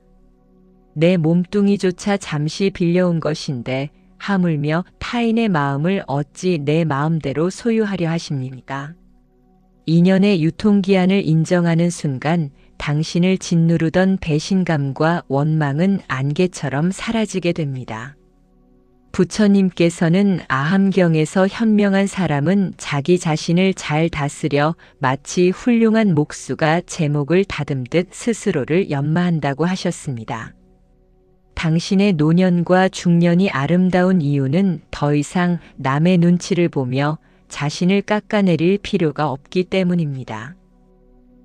내 몸뚱이조차 잠시 빌려온 것인데 하물며 타인의 마음을 어찌 내 마음대로 소유하려 하십니까? 인연의 유통기한을 인정하는 순간 당신을 짓누르던 배신감과 원망은 안개처럼 사라지게 됩니다. 부처님께서는 아함경에서 현명한 사람은 자기 자신을 잘 다스려 마치 훌륭한 목수가 제목을 다듬듯 스스로를 연마한다고 하셨습니다. 당신의 노년과 중년이 아름다운 이유는 더 이상 남의 눈치를 보며 자신을 깎아내릴 필요가 없기 때문입니다.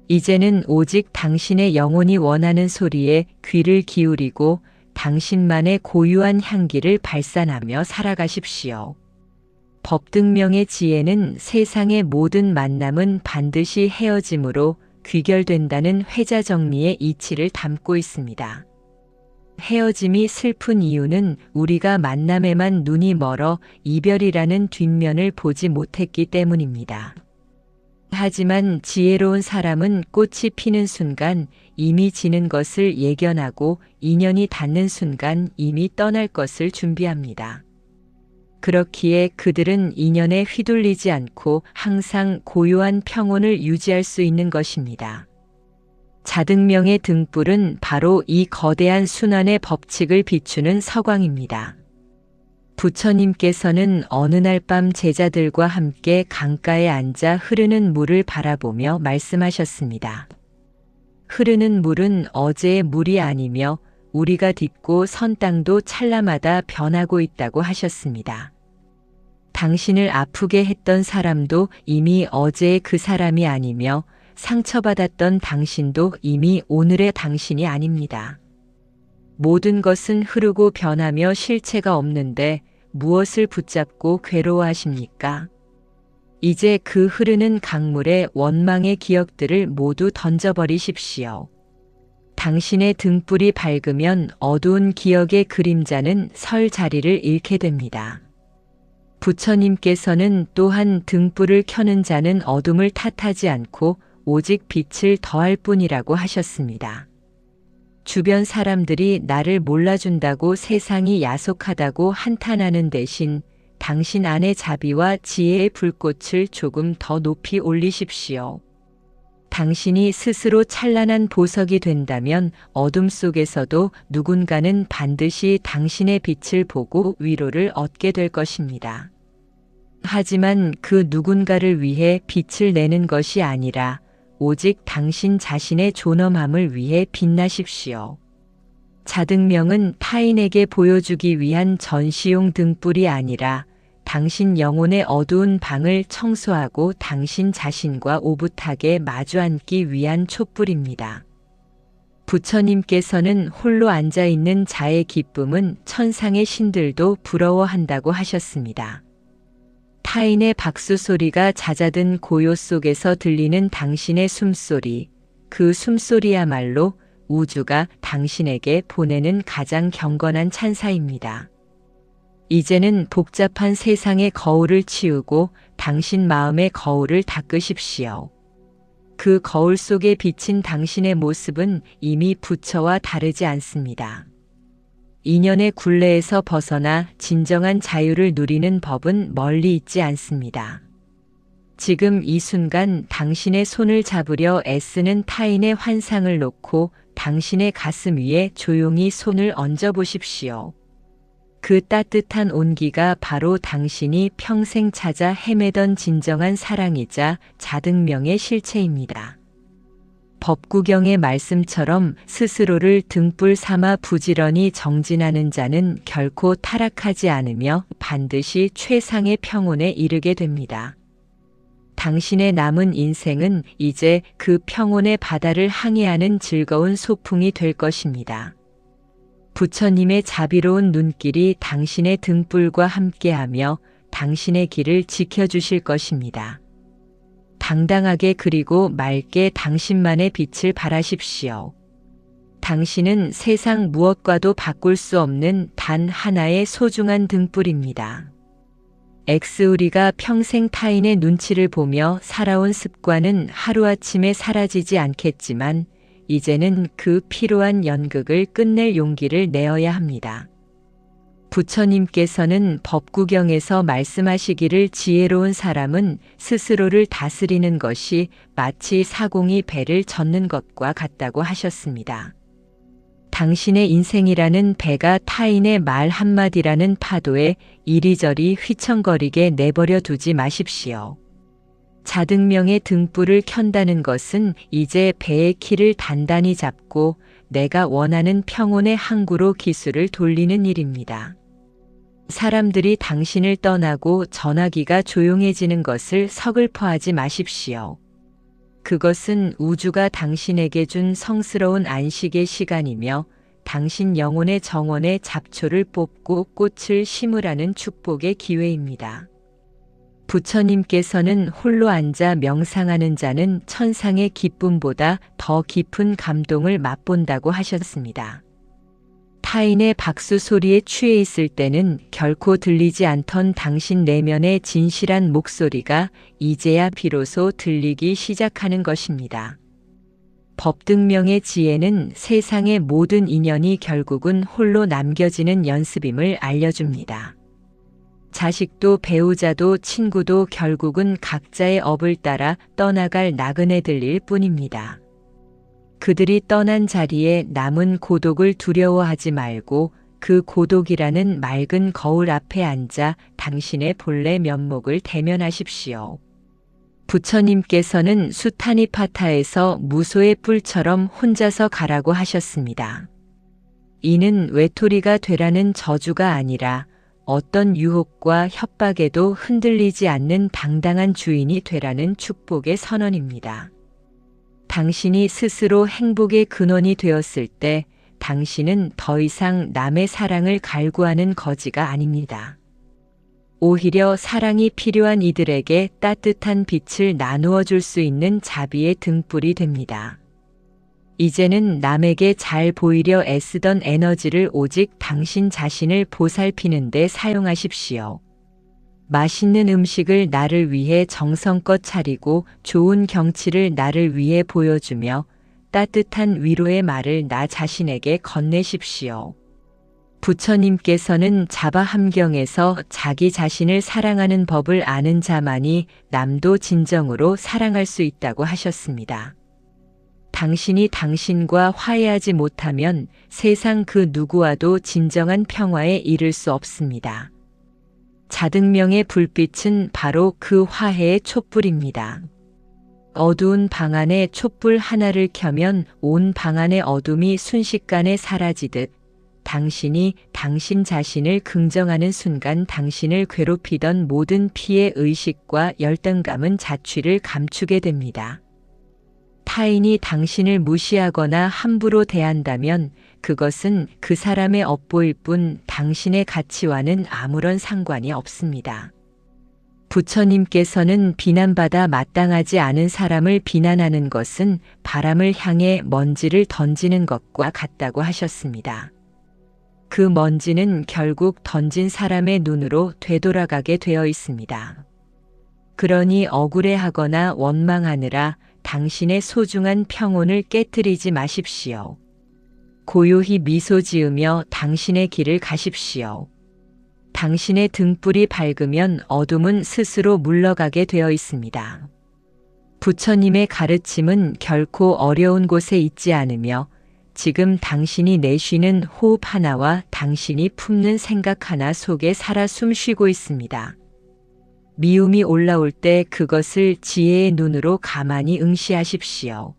이제는 오직 당신의 영혼이 원하는 소리에 귀를 기울이고 당신만의 고유한 향기를 발산하며 살아가십시오. 법등명의 지혜는 세상의 모든 만남은 반드시 헤어짐으로 귀결된다는 회자 정리의 이치를 담고 있습니다. 헤어짐이 슬픈 이유는 우리가 만남에만 눈이 멀어 이별이라는 뒷면을 보지 못했기 때문입니다. 하지만 지혜로운 사람은 꽃이 피는 순간 이미 지는 것을 예견하고 인연이 닿는 순간 이미 떠날 것을 준비합니다. 그렇기에 그들은 인연에 휘둘리지 않고 항상 고요한 평온을 유지할 수 있는 것입니다. 자등명의 등불은 바로 이 거대한 순환의 법칙을 비추는 서광입니다. 부처님께서는 어느 날 밤 제자들과 함께 강가에 앉아 흐르는 물을 바라보며 말씀하셨습니다. 흐르는 물은 어제의 물이 아니며 우리가 딛고 선 땅도 찰나마다 변하고 있다고 하셨습니다. 당신을 아프게 했던 사람도 이미 어제의 그 사람이 아니며 상처받았던 당신도 이미 오늘의 당신이 아닙니다. 모든 것은 흐르고 변하며 실체가 없는데 무엇을 붙잡고 괴로워하십니까? 이제 그 흐르는 강물에 원망의 기억들을 모두 던져버리십시오. 당신의 등불이 밝으면 어두운 기억의 그림자는 설 자리를 잃게 됩니다. 부처님께서는 또한 등불을 켜는 자는 어둠을 탓하지 않고 오직 빛을 더할 뿐이라고 하셨습니다. 주변 사람들이 나를 몰라준다고 세상이 야속하다고 한탄하는 대신 당신 안의 자비와 지혜의 불꽃을 조금 더 높이 올리십시오. 당신이 스스로 찬란한 보석이 된다면 어둠 속에서도 누군가는 반드시 당신의 빛을 보고 위로를 얻게 될 것입니다. 하지만 그 누군가를 위해 빛을 내는 것이 아니라 오직 당신 자신의 존엄함을 위해 빛나십시오. 자등명은 타인에게 보여주기 위한 전시용 등불이 아니라 당신 영혼의 어두운 방을 청소하고 당신 자신과 오붓하게 마주 앉기 위한 촛불입니다. 부처님께서는 홀로 앉아 있는 자의 기쁨은 천상의 신들도 부러워한다고 하셨습니다. 타인의 박수 소리가 잦아든 고요 속에서 들리는 당신의 숨소리, 그 숨소리야말로 우주가 당신에게 보내는 가장 경건한 찬사입니다. 이제는 복잡한 세상의 거울을 치우고 당신 마음의 거울을 닦으십시오. 그 거울 속에 비친 당신의 모습은 이미 부처와 다르지 않습니다. 인연의 굴레에서 벗어나 진정한 자유를 누리는 법은 멀리 있지 않습니다. 지금 이 순간 당신의 손을 잡으려 애쓰는 타인의 환상을 놓고 당신의 가슴 위에 조용히 손을 얹어 보십시오. 그 따뜻한 온기가 바로 당신이 평생 찾아 헤매던 진정한 사랑이자 자등명의 실체입니다. 법구경의 말씀처럼 스스로를 등불 삼아 부지런히 정진하는 자는 결코 타락하지 않으며 반드시 최상의 평온에 이르게 됩니다. 당신의 남은 인생은 이제 그 평온의 바다를 항해하는 즐거운 소풍이 될 것입니다. 부처님의 자비로운 눈길이 당신의 등불과 함께하며 당신의 길을 지켜주실 것입니다. 당당하게 그리고 맑게 당신만의 빛을 발하십시오. 당신은 세상 무엇과도 바꿀 수 없는 단 하나의 소중한 등불입니다. 우리가 평생 타인의 눈치를 보며 살아온 습관은 하루아침에 사라지지 않겠지만 이제는 그 피로한 연극을 끝낼 용기를 내어야 합니다. 부처님께서는 법구경에서 말씀하시기를 지혜로운 사람은 스스로를 다스리는 것이 마치 사공이 배를 젓는 것과 같다고 하셨습니다. 당신의 인생이라는 배가 타인의 말 한마디라는 파도에 이리저리 휘청거리게 내버려 두지 마십시오. 자등명의 등불을 켠다는 것은 이제 배의 키를 단단히 잡고 내가 원하는 평온의 항구로 기수를 돌리는 일입니다. 사람들이 당신을 떠나고 전화기가 조용해지는 것을 서글퍼하지 마십시오. 그것은 우주가 당신에게 준 성스러운 안식의 시간이며 당신 영혼의 정원에 잡초를 뽑고 꽃을 심으라는 축복의 기회입니다. 부처님께서는 홀로 앉아 명상하는 자는 천상의 기쁨보다 더 깊은 감동을 맛본다고 하셨습니다. 타인의 박수 소리에 취해 있을 때는 결코 들리지 않던 당신 내면의 진실한 목소리가 이제야 비로소 들리기 시작하는 것입니다. 법등명의 지혜는 세상의 모든 인연이 결국은 홀로 남겨지는 연습임을 알려줍니다. 자식도 배우자도 친구도 결국은 각자의 업을 따라 떠나갈 나그네들 일 뿐입니다. 그들이 떠난 자리에 남은 고독을 두려워하지 말고 그 고독이라는 맑은 거울 앞에 앉아 당신의 본래 면목을 대면하십시오. 부처님께서는 수타니파타에서 무소의 뿔처럼 혼자서 가라고 하셨습니다. 이는 외톨이가 되라는 저주가 아니라 어떤 유혹과 협박에도 흔들리지 않는 당당한 주인이 되라는 축복의 선언입니다. 당신이 스스로 행복의 근원이 되었을 때 당신은 더 이상 남의 사랑을 갈구하는 거지가 아닙니다. 오히려 사랑이 필요한 이들에게 따뜻한 빛을 나누어 줄 수 있는 자비의 등불이 됩니다. 이제는 남에게 잘 보이려 애쓰던 에너지를 오직 당신 자신을 보살피는 데 사용하십시오. 맛있는 음식을 나를 위해 정성껏 차리고 좋은 경치를 나를 위해 보여주며 따뜻한 위로의 말을 나 자신에게 건네십시오. 부처님께서는 자바함경에서 자기 자신을 사랑하는 법을 아는 자만이 남도 진정으로 사랑할 수 있다고 하셨습니다. 당신이 당신과 화해하지 못하면 세상 그 누구와도 진정한 평화에 이를 수 없습니다. 자등명의 불빛은 바로 그 화해의 촛불입니다. 어두운 방 안에 촛불 하나를 켜면 온 방 안의 어둠이 순식간에 사라지듯 당신이 당신 자신을 긍정하는 순간 당신을 괴롭히던 모든 피해 의식과 열등감은 자취를 감추게 됩니다. 타인이 당신을 무시하거나 함부로 대한다면 그것은 그 사람의 업보일 뿐 당신의 가치와는 아무런 상관이 없습니다. 부처님께서는 비난받아 마땅하지 않은 사람을 비난하는 것은 바람을 향해 먼지를 던지는 것과 같다고 하셨습니다. 그 먼지는 결국 던진 사람의 눈으로 되돌아가게 되어 있습니다. 그러니 억울해하거나 원망하느라 당신의 소중한 평온을 깨뜨리지 마십시오. 고요히 미소 지으며 당신의 길을 가십시오. 당신의 등불이 밝으면 어둠은 스스로 물러가게 되어 있습니다. 부처님의 가르침은 결코 어려운 곳에 있지 않으며 지금 당신이 내쉬는 호흡 하나와 당신이 품는 생각 하나 속에 살아 숨쉬고 있습니다. 미움이 올라올 때 그것을 지혜의 눈으로 가만히 응시하십시오.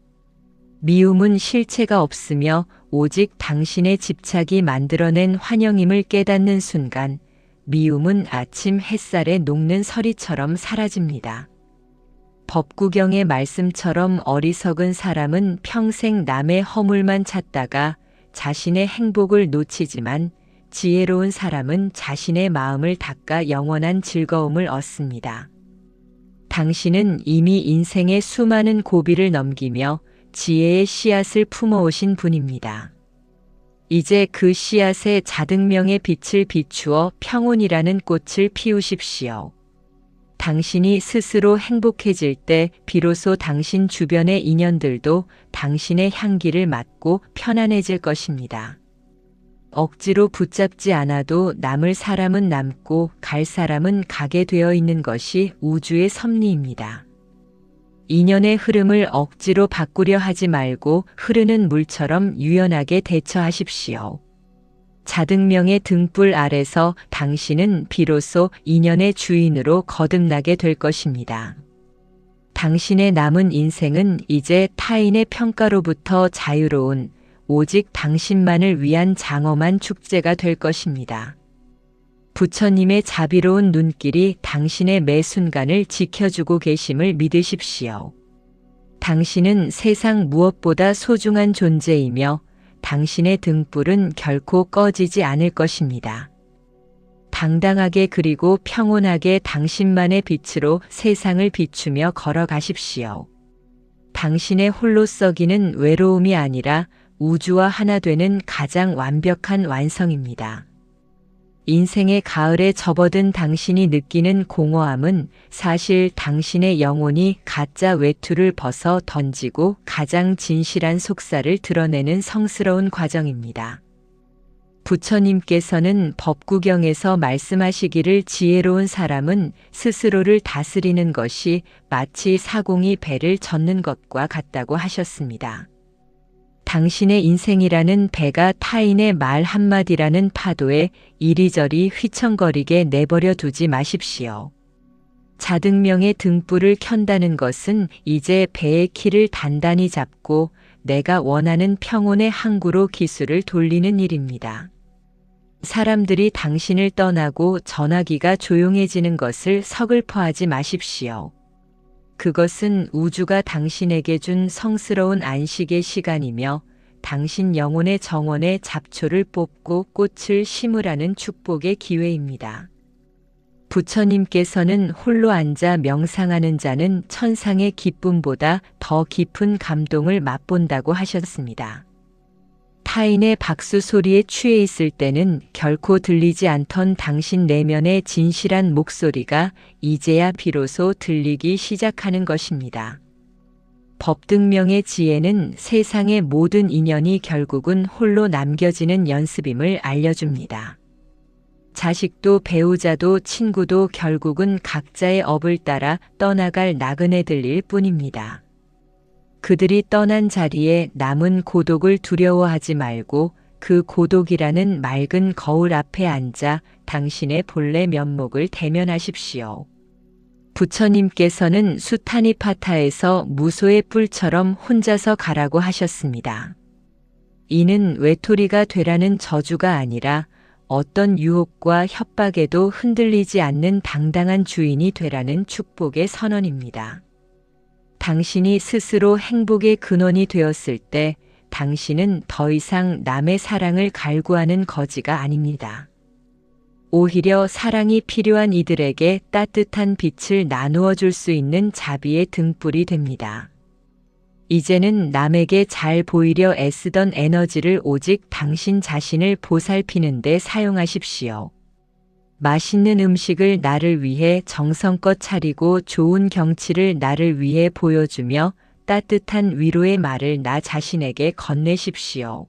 미움은 실체가 없으며 오직 당신의 집착이 만들어낸 환영임을 깨닫는 순간 미움은 아침 햇살에 녹는 서리처럼 사라집니다. 법구경의 말씀처럼 어리석은 사람은 평생 남의 허물만 찾다가 자신의 행복을 놓치지만 지혜로운 사람은 자신의 마음을 닦아 영원한 즐거움을 얻습니다. 당신은 이미 인생의 수많은 고비를 넘기며 지혜의 씨앗을 품어오신 분입니다. 이제 그 씨앗에 자등명의 빛을 비추어 평온이라는 꽃을 피우십시오. 당신이 스스로 행복해질 때 비로소 당신 주변의 인연들도 당신의 향기를 맡고 편안해질 것입니다. 억지로 붙잡지 않아도 남을 사람은 남고 갈 사람은 가게 되어 있는 것이 우주의 섭리입니다. 인연의 흐름을 억지로 바꾸려 하지 말고 흐르는 물처럼 유연하게 대처하십시오. 자등명의 등불 아래서 당신은 비로소 인연의 주인으로 거듭나게 될 것입니다. 당신의 남은 인생은 이제 타인의 평가로부터 자유로운 오직 당신만을 위한 장엄한 축제가 될 것입니다. 부처님의 자비로운 눈길이 당신의 매 순간을 지켜주고 계심을 믿으십시오. 당신은 세상 무엇보다 소중한 존재이며 당신의 등불은 결코 꺼지지 않을 것입니다. 당당하게 그리고 평온하게 당신만의 빛으로 세상을 비추며 걸어가십시오. 당신의 홀로 썩이는 외로움이 아니라 우주와 하나 되는 가장 완벽한 완성입니다. 인생의 가을에 접어든 당신이 느끼는 공허함은 사실 당신의 영혼이 가짜 외투를 벗어 던지고 가장 진실한 속살을 드러내는 성스러운 과정입니다. 부처님께서는 법구경에서 말씀하시기를 지혜로운 사람은 스스로를 다스리는 것이 마치 사공이 배를 젓는 것과 같다고 하셨습니다. 당신의 인생이라는 배가 타인의 말 한마디라는 파도에 이리저리 휘청거리게 내버려 두지 마십시오. 자등명의 등불을 켠다는 것은 이제 배의 키를 단단히 잡고 내가 원하는 평온의 항구로 기수를 돌리는 일입니다. 사람들이 당신을 떠나고 전화기가 조용해지는 것을 서글퍼하지 마십시오. 그것은 우주가 당신에게 준 성스러운 안식의 시간이며 당신 영혼의 정원에 잡초를 뽑고 꽃을 심으라는 축복의 기회입니다. 부처님께서는 홀로 앉아 명상하는 자는 천상의 기쁨보다 더 깊은 감동을 맛본다고 하셨습니다. 타인의 박수 소리에 취해 있을 때는 결코 들리지 않던 당신 내면의 진실한 목소리가 이제야 비로소 들리기 시작하는 것입니다. 법등명의 지혜는 세상의 모든 인연이 결국은 홀로 남겨지는 연습임을 알려줍니다. 자식도 배우자도 친구도 결국은 각자의 업을 따라 떠나갈 나그네들일 뿐입니다. 그들이 떠난 자리에 남은 고독을 두려워하지 말고 그 고독이라는 맑은 거울 앞에 앉아 당신의 본래 면목을 대면하십시오. 부처님께서는 수타니파타에서 무소의 뿔처럼 혼자서 가라고 하셨습니다. 이는 외톨이가 되라는 저주가 아니라 어떤 유혹과 협박에도 흔들리지 않는 당당한 주인이 되라는 축복의 선언입니다. 당신이 스스로 행복의 근원이 되었을 때 당신은 더 이상 남의 사랑을 갈구하는 거지가 아닙니다. 오히려 사랑이 필요한 이들에게 따뜻한 빛을 나누어 줄 수 있는 자비의 등불이 됩니다. 이제는 남에게 잘 보이려 애쓰던 에너지를 오직 당신 자신을 보살피는 데 사용하십시오. 맛있는 음식을 나를 위해 정성껏 차리고 좋은 경치를 나를 위해 보여주며 따뜻한 위로의 말을 나 자신에게 건네십시오.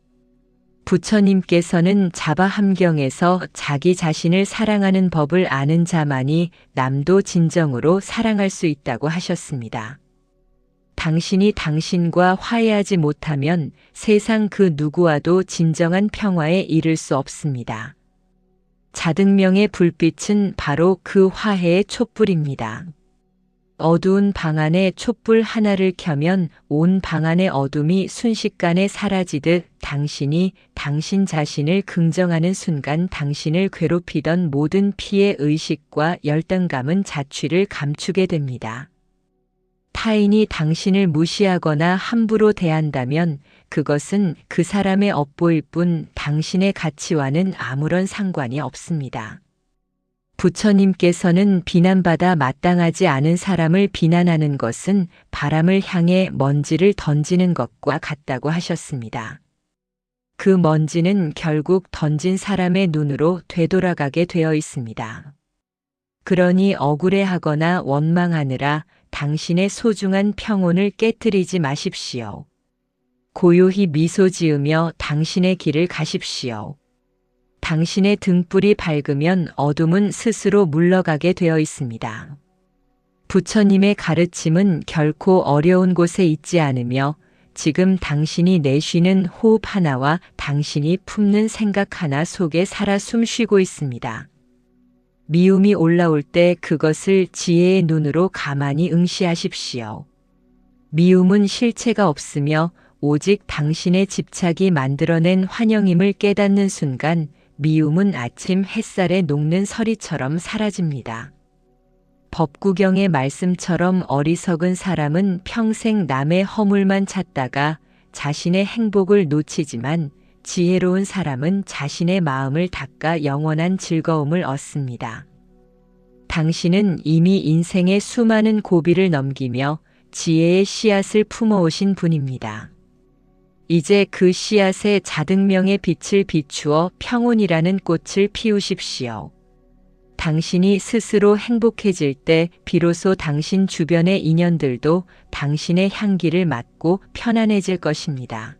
부처님께서는 자바함경에서 자기 자신을 사랑하는 법을 아는 자만이 남도 진정으로 사랑할 수 있다고 하셨습니다. 당신이 당신과 화해하지 못하면 세상 그 누구와도 진정한 평화에 이를 수 없습니다. 자등명의 불빛은 바로 그 화해의 촛불입니다. 어두운 방 안에 촛불 하나를 켜면 온 방 안의 어둠이 순식간에 사라지듯 당신이 당신 자신을 긍정하는 순간 당신을 괴롭히던 모든 피해 의식과 열등감은 자취를 감추게 됩니다. 타인이 당신을 무시하거나 함부로 대한다면 그것은 그 사람의 업보일 뿐 당신의 가치와는 아무런 상관이 없습니다. 부처님께서는 비난받아 마땅하지 않은 사람을 비난하는 것은 바람을 향해 먼지를 던지는 것과 같다고 하셨습니다. 그 먼지는 결국 던진 사람의 눈으로 되돌아가게 되어 있습니다. 그러니 억울해하거나 원망하느라 당신의 소중한 평온을 깨뜨리지 마십시오. 고요히 미소 지으며 당신의 길을 가십시오. 당신의 등불이 밝으면 어둠은 스스로 물러가게 되어 있습니다. 부처님의 가르침은 결코 어려운 곳에 있지 않으며 지금 당신이 내쉬는 호흡 하나와 당신이 품는 생각 하나 속에 살아 숨쉬고 있습니다. 미움이 올라올 때 그것을 지혜의 눈으로 가만히 응시하십시오. 미움은 실체가 없으며 오직 당신의 집착이 만들어낸 환영임을 깨닫는 순간 미움은 아침 햇살에 녹는 서리처럼 사라집니다. 법구경의 말씀처럼 어리석은 사람은 평생 남의 허물만 찾다가 자신의 행복을 놓치지만 지혜로운 사람은 자신의 마음을 닦아 영원한 즐거움을 얻습니다. 당신은 이미 인생의 수많은 고비를 넘기며 지혜의 씨앗을 품어오신 분입니다. 이제 그 씨앗에 자등명의 빛을 비추어 평온이라는 꽃을 피우십시오. 당신이 스스로 행복해질 때 비로소 당신 주변의 인연들도 당신의 향기를 맡고 편안해질 것입니다.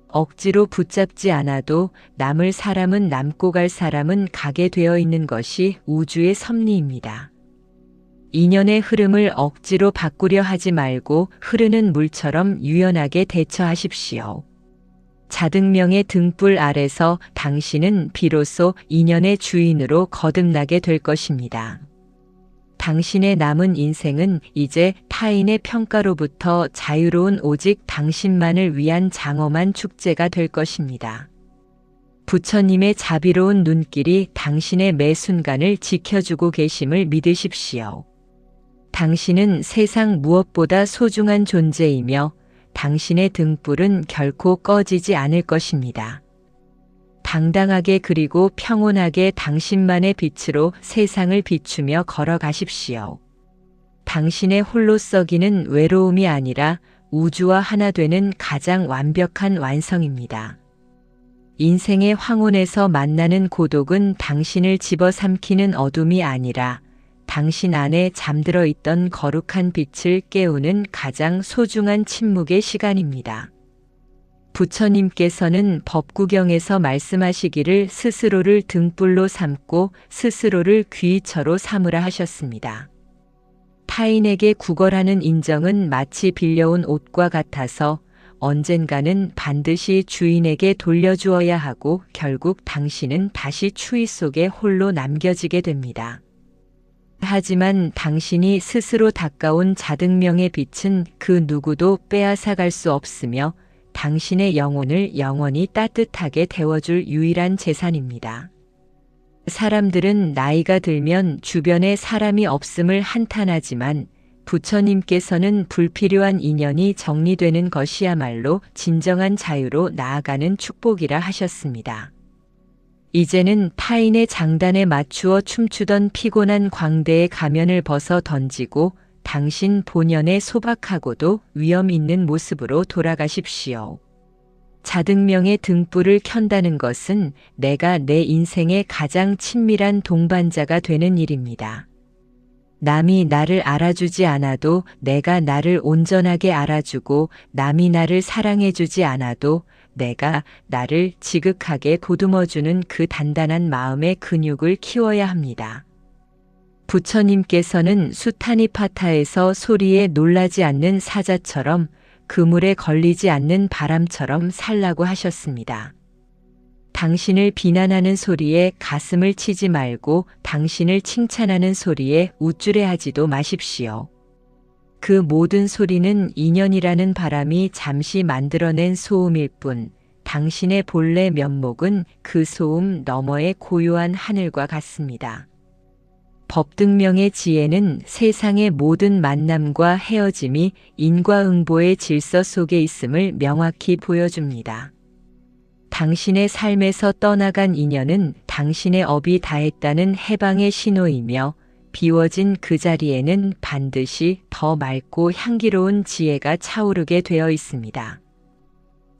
억지로 붙잡지 않아도 남을 사람은 남고 갈 사람은 가게 되어 있는 것이 우주의 섭리입니다. 인연의 흐름을 억지로 바꾸려 하지 말고 흐르는 물처럼 유연하게 대처하십시오. 자등명의 등불 아래서 당신은 비로소 인연의 주인으로 거듭나게 될 것입니다. 당신의 남은 인생은 이제 타인의 평가로부터 자유로운 오직 당신만을 위한 장엄한 축제가 될 것입니다. 부처님의 자비로운 눈길이 당신의 매 순간을 지켜주고 계심을 믿으십시오. 당신은 세상 무엇보다 소중한 존재이며 당신의 등불은 결코 꺼지지 않을 것입니다. 당당하게 그리고 평온하게 당신만의 빛으로 세상을 비추며 걸어가십시오. 당신의 홀로 썩이는 외로움이 아니라 우주와 하나 되는 가장 완벽한 완성입니다. 인생의 황혼에서 만나는 고독은 당신을 집어삼키는 어둠이 아니라 당신 안에 잠들어 있던 거룩한 빛을 깨우는 가장 소중한 침묵의 시간입니다. 부처님께서는 법구경에서 말씀하시기를 스스로를 등불로 삼고 스스로를 귀처로 삼으라 하셨습니다. 타인에게 구걸하는 인정은 마치 빌려온 옷과 같아서 언젠가는 반드시 주인에게 돌려주어야 하고 결국 당신은 다시 추위 속에 홀로 남겨지게 됩니다. 하지만 당신이 스스로 닦아온 자등명의 빛은 그 누구도 빼앗아갈 수 없으며 당신의 영혼을 영원히 따뜻하게 데워줄 유일한 재산입니다. 사람들은 나이가 들면 주변에 사람이 없음을 한탄하지만 부처님께서는 불필요한 인연이 정리되는 것이야말로 진정한 자유로 나아가는 축복이라 하셨습니다. 이제는 타인의 장단에 맞추어 춤추던 피곤한 광대의 가면을 벗어 던지고 당신 본연의 소박하고도 위험 있는 모습으로 돌아가십시오. 자등명의 등불을 켠다는 것은 내가 내 인생의 가장 친밀한 동반자가 되는 일입니다. 남이 나를 알아주지 않아도 내가 나를 온전하게 알아주고 남이 나를 사랑해주지 않아도 내가 나를 지극하게 보듬어주는 그 단단한 마음의 근육을 키워야 합니다. 부처님께서는 수타니파타에서 소리에 놀라지 않는 사자처럼 그물에 걸리지 않는 바람처럼 살라고 하셨습니다. 당신을 비난하는 소리에 가슴을 치지 말고 당신을 칭찬하는 소리에 우쭐해하지도 마십시오. 그 모든 소리는 인연이라는 바람이 잠시 만들어낸 소음일 뿐 당신의 본래 면목은 그 소음 너머의 고요한 하늘과 같습니다. 법등명의 지혜는 세상의 모든 만남과 헤어짐이 인과응보의 질서 속에 있음을 명확히 보여줍니다. 당신의 삶에서 떠나간 인연은 당신의 업이 다했다는 해방의 신호이며 비워진 그 자리에는 반드시 더 맑고 향기로운 지혜가 차오르게 되어 있습니다.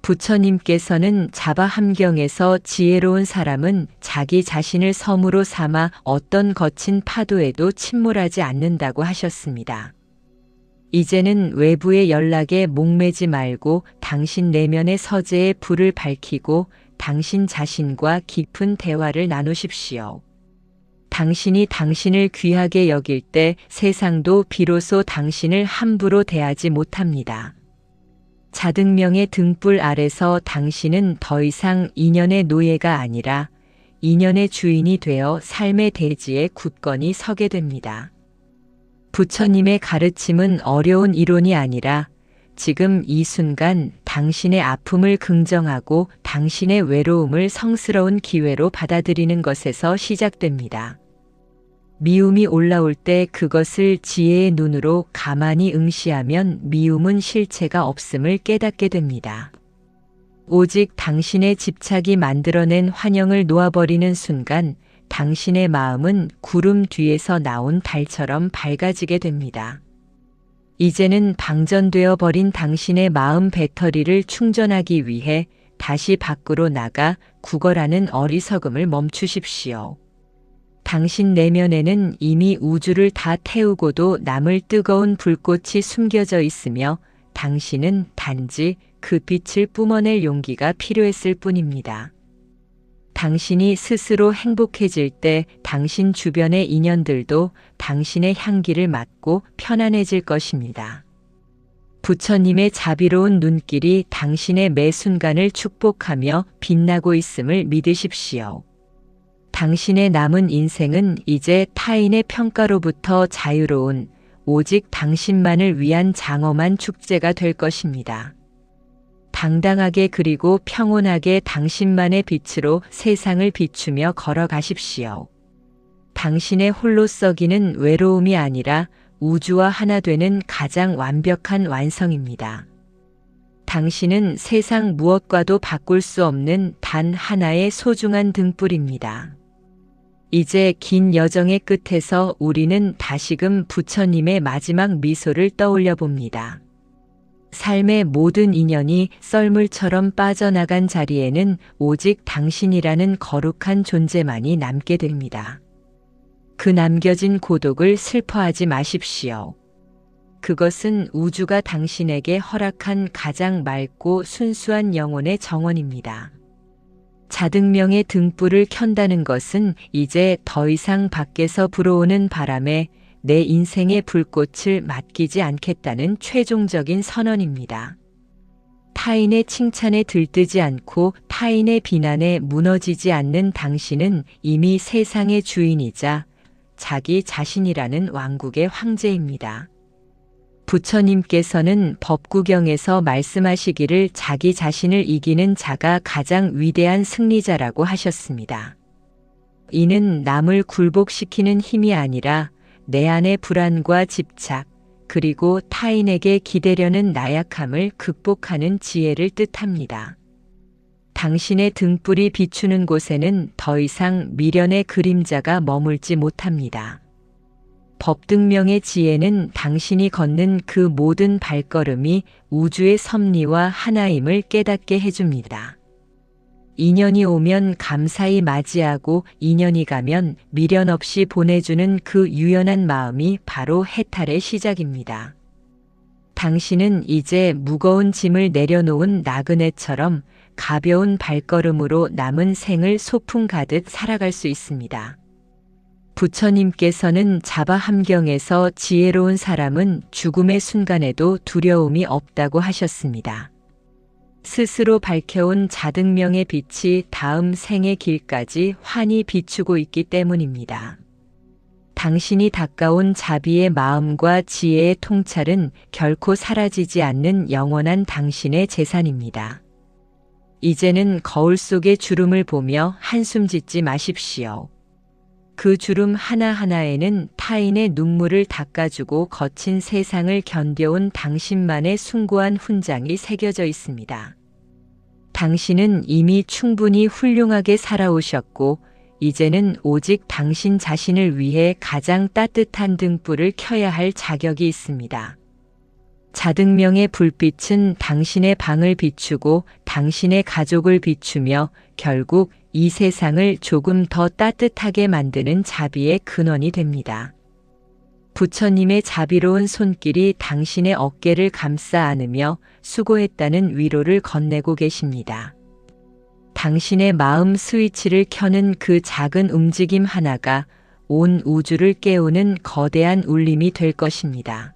부처님께서는 자바함경에서 지혜로운 사람은 자기 자신을 섬으로 삼아 어떤 거친 파도에도 침몰하지 않는다고 하셨습니다. 이제는 외부의 연락에 목매지 말고 당신 내면의 서재에 불을 밝히고 당신 자신과 깊은 대화를 나누십시오. 당신이 당신을 귀하게 여길 때 세상도 비로소 당신을 함부로 대하지 못합니다. 자등명의 등불 아래서 당신은 더 이상 인연의 노예가 아니라 인연의 주인이 되어 삶의 대지에 굳건히 서게 됩니다. 부처님의 가르침은 어려운 이론이 아니라 지금 이 순간 당신의 아픔을 긍정하고 당신의 외로움을 성스러운 기회로 받아들이는 것에서 시작됩니다. 미움이 올라올 때 그것을 지혜의 눈으로 가만히 응시하면 미움은 실체가 없음을 깨닫게 됩니다. 오직 당신의 집착이 만들어낸 환영을 놓아버리는 순간 당신의 마음은 구름 뒤에서 나온 달처럼 밝아지게 됩니다. 이제는 방전되어 버린 당신의 마음 배터리를 충전하기 위해 다시 밖으로 나가 구걸하는 어리석음을 멈추십시오. 당신 내면에는 이미 우주를 다 태우고도 남을 뜨거운 불꽃이 숨겨져 있으며 당신은 단지 그 빛을 뿜어낼 용기가 필요했을 뿐입니다. 당신이 스스로 행복해질 때 당신 주변의 인연들도 당신의 향기를 맡고 편안해질 것입니다. 부처님의 자비로운 눈길이 당신의 매 순간을 축복하며 빛나고 있음을 믿으십시오. 당신의 남은 인생은 이제 타인의 평가로부터 자유로운 오직 당신만을 위한 장엄한 축제가 될 것입니다. 당당하게 그리고 평온하게 당신만의 빛으로 세상을 비추며 걸어가십시오. 당신의 홀로 썩이는 외로움이 아니라 우주와 하나 되는 가장 완벽한 완성입니다. 당신은 세상 무엇과도 바꿀 수 없는 단 하나의 소중한 등불입니다. 이제 긴 여정의 끝에서 우리는 다시금 부처님의 마지막 미소를 떠올려 봅니다. 삶의 모든 인연이 썰물처럼 빠져나간 자리에는 오직 당신이라는 거룩한 존재만이 남게 됩니다. 그 남겨진 고독을 슬퍼하지 마십시오. 그것은 우주가 당신에게 허락한 가장 맑고 순수한 영혼의 정원입니다. 자등명의 등불을 켠다는 것은 이제 더 이상 밖에서 불어오는 바람에 내 인생의 불꽃을 맡기지 않겠다는 최종적인 선언입니다. 타인의 칭찬에 들뜨지 않고 타인의 비난에 무너지지 않는 당신은 이미 세상의 주인이자 자기 자신이라는 왕국의 황제입니다. 부처님께서는 법구경에서 말씀하시기를 자기 자신을 이기는 자가 가장 위대한 승리자라고 하셨습니다. 이는 남을 굴복시키는 힘이 아니라 내 안의 불안과 집착, 그리고 타인에게 기대려는 나약함을 극복하는 지혜를 뜻합니다. 당신의 등불이 비추는 곳에는 더 이상 미련의 그림자가 머물지 못합니다. 법등명의 지혜는 당신이 걷는 그 모든 발걸음이 우주의 섭리와 하나임을 깨닫게 해줍니다. 인연이 오면 감사히 맞이하고 인연이 가면 미련 없이 보내주는 그 유연한 마음이 바로 해탈의 시작입니다. 당신은 이제 무거운 짐을 내려놓은 나그네처럼 가벼운 발걸음으로 남은 생을 소풍 가듯 살아갈 수 있습니다. 부처님께서는 자바함경에서 지혜로운 사람은 죽음의 순간에도 두려움이 없다고 하셨습니다. 스스로 밝혀온 자등명의 빛이 다음 생의 길까지 환히 비추고 있기 때문입니다. 당신이 닦아온 자비의 마음과 지혜의 통찰은 결코 사라지지 않는 영원한 당신의 재산입니다. 이제는 거울 속의 주름을 보며 한숨 짓지 마십시오. 그 주름 하나하나에는 타인의 눈물을 닦아주고 거친 세상을 견뎌온 당신만의 숭고한 훈장이 새겨져 있습니다. 당신은 이미 충분히 훌륭하게 살아오셨고, 이제는 오직 당신 자신을 위해 가장 따뜻한 등불을 켜야 할 자격이 있습니다. 자등명의 불빛은 당신의 방을 비추고 당신의 가족을 비추며 결국 이 세상을 조금 더 따뜻하게 만드는 자비의 근원이 됩니다. 부처님의 자비로운 손길이 당신의 어깨를 감싸 안으며 수고했다는 위로를 건네고 계십니다. 당신의 마음 스위치를 켜는 그 작은 움직임 하나가 온 우주를 깨우는 거대한 울림이 될 것입니다.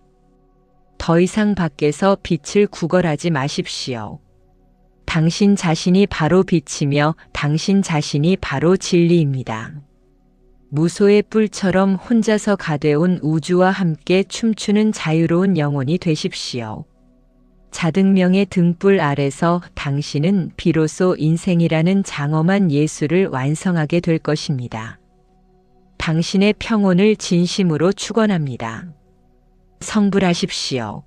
더 이상 밖에서 빛을 구걸하지 마십시오. 당신 자신이 바로 빛이며 당신 자신이 바로 진리입니다. 무소의 뿔처럼 혼자서 가되온 우주와 함께 춤추는 자유로운 영혼이 되십시오. 자등명의 등불 아래서 당신은 비로소 인생이라는 장엄한 예술을 완성하게 될 것입니다. 당신의 평온을 진심으로 축원합니다. 성불하십시오.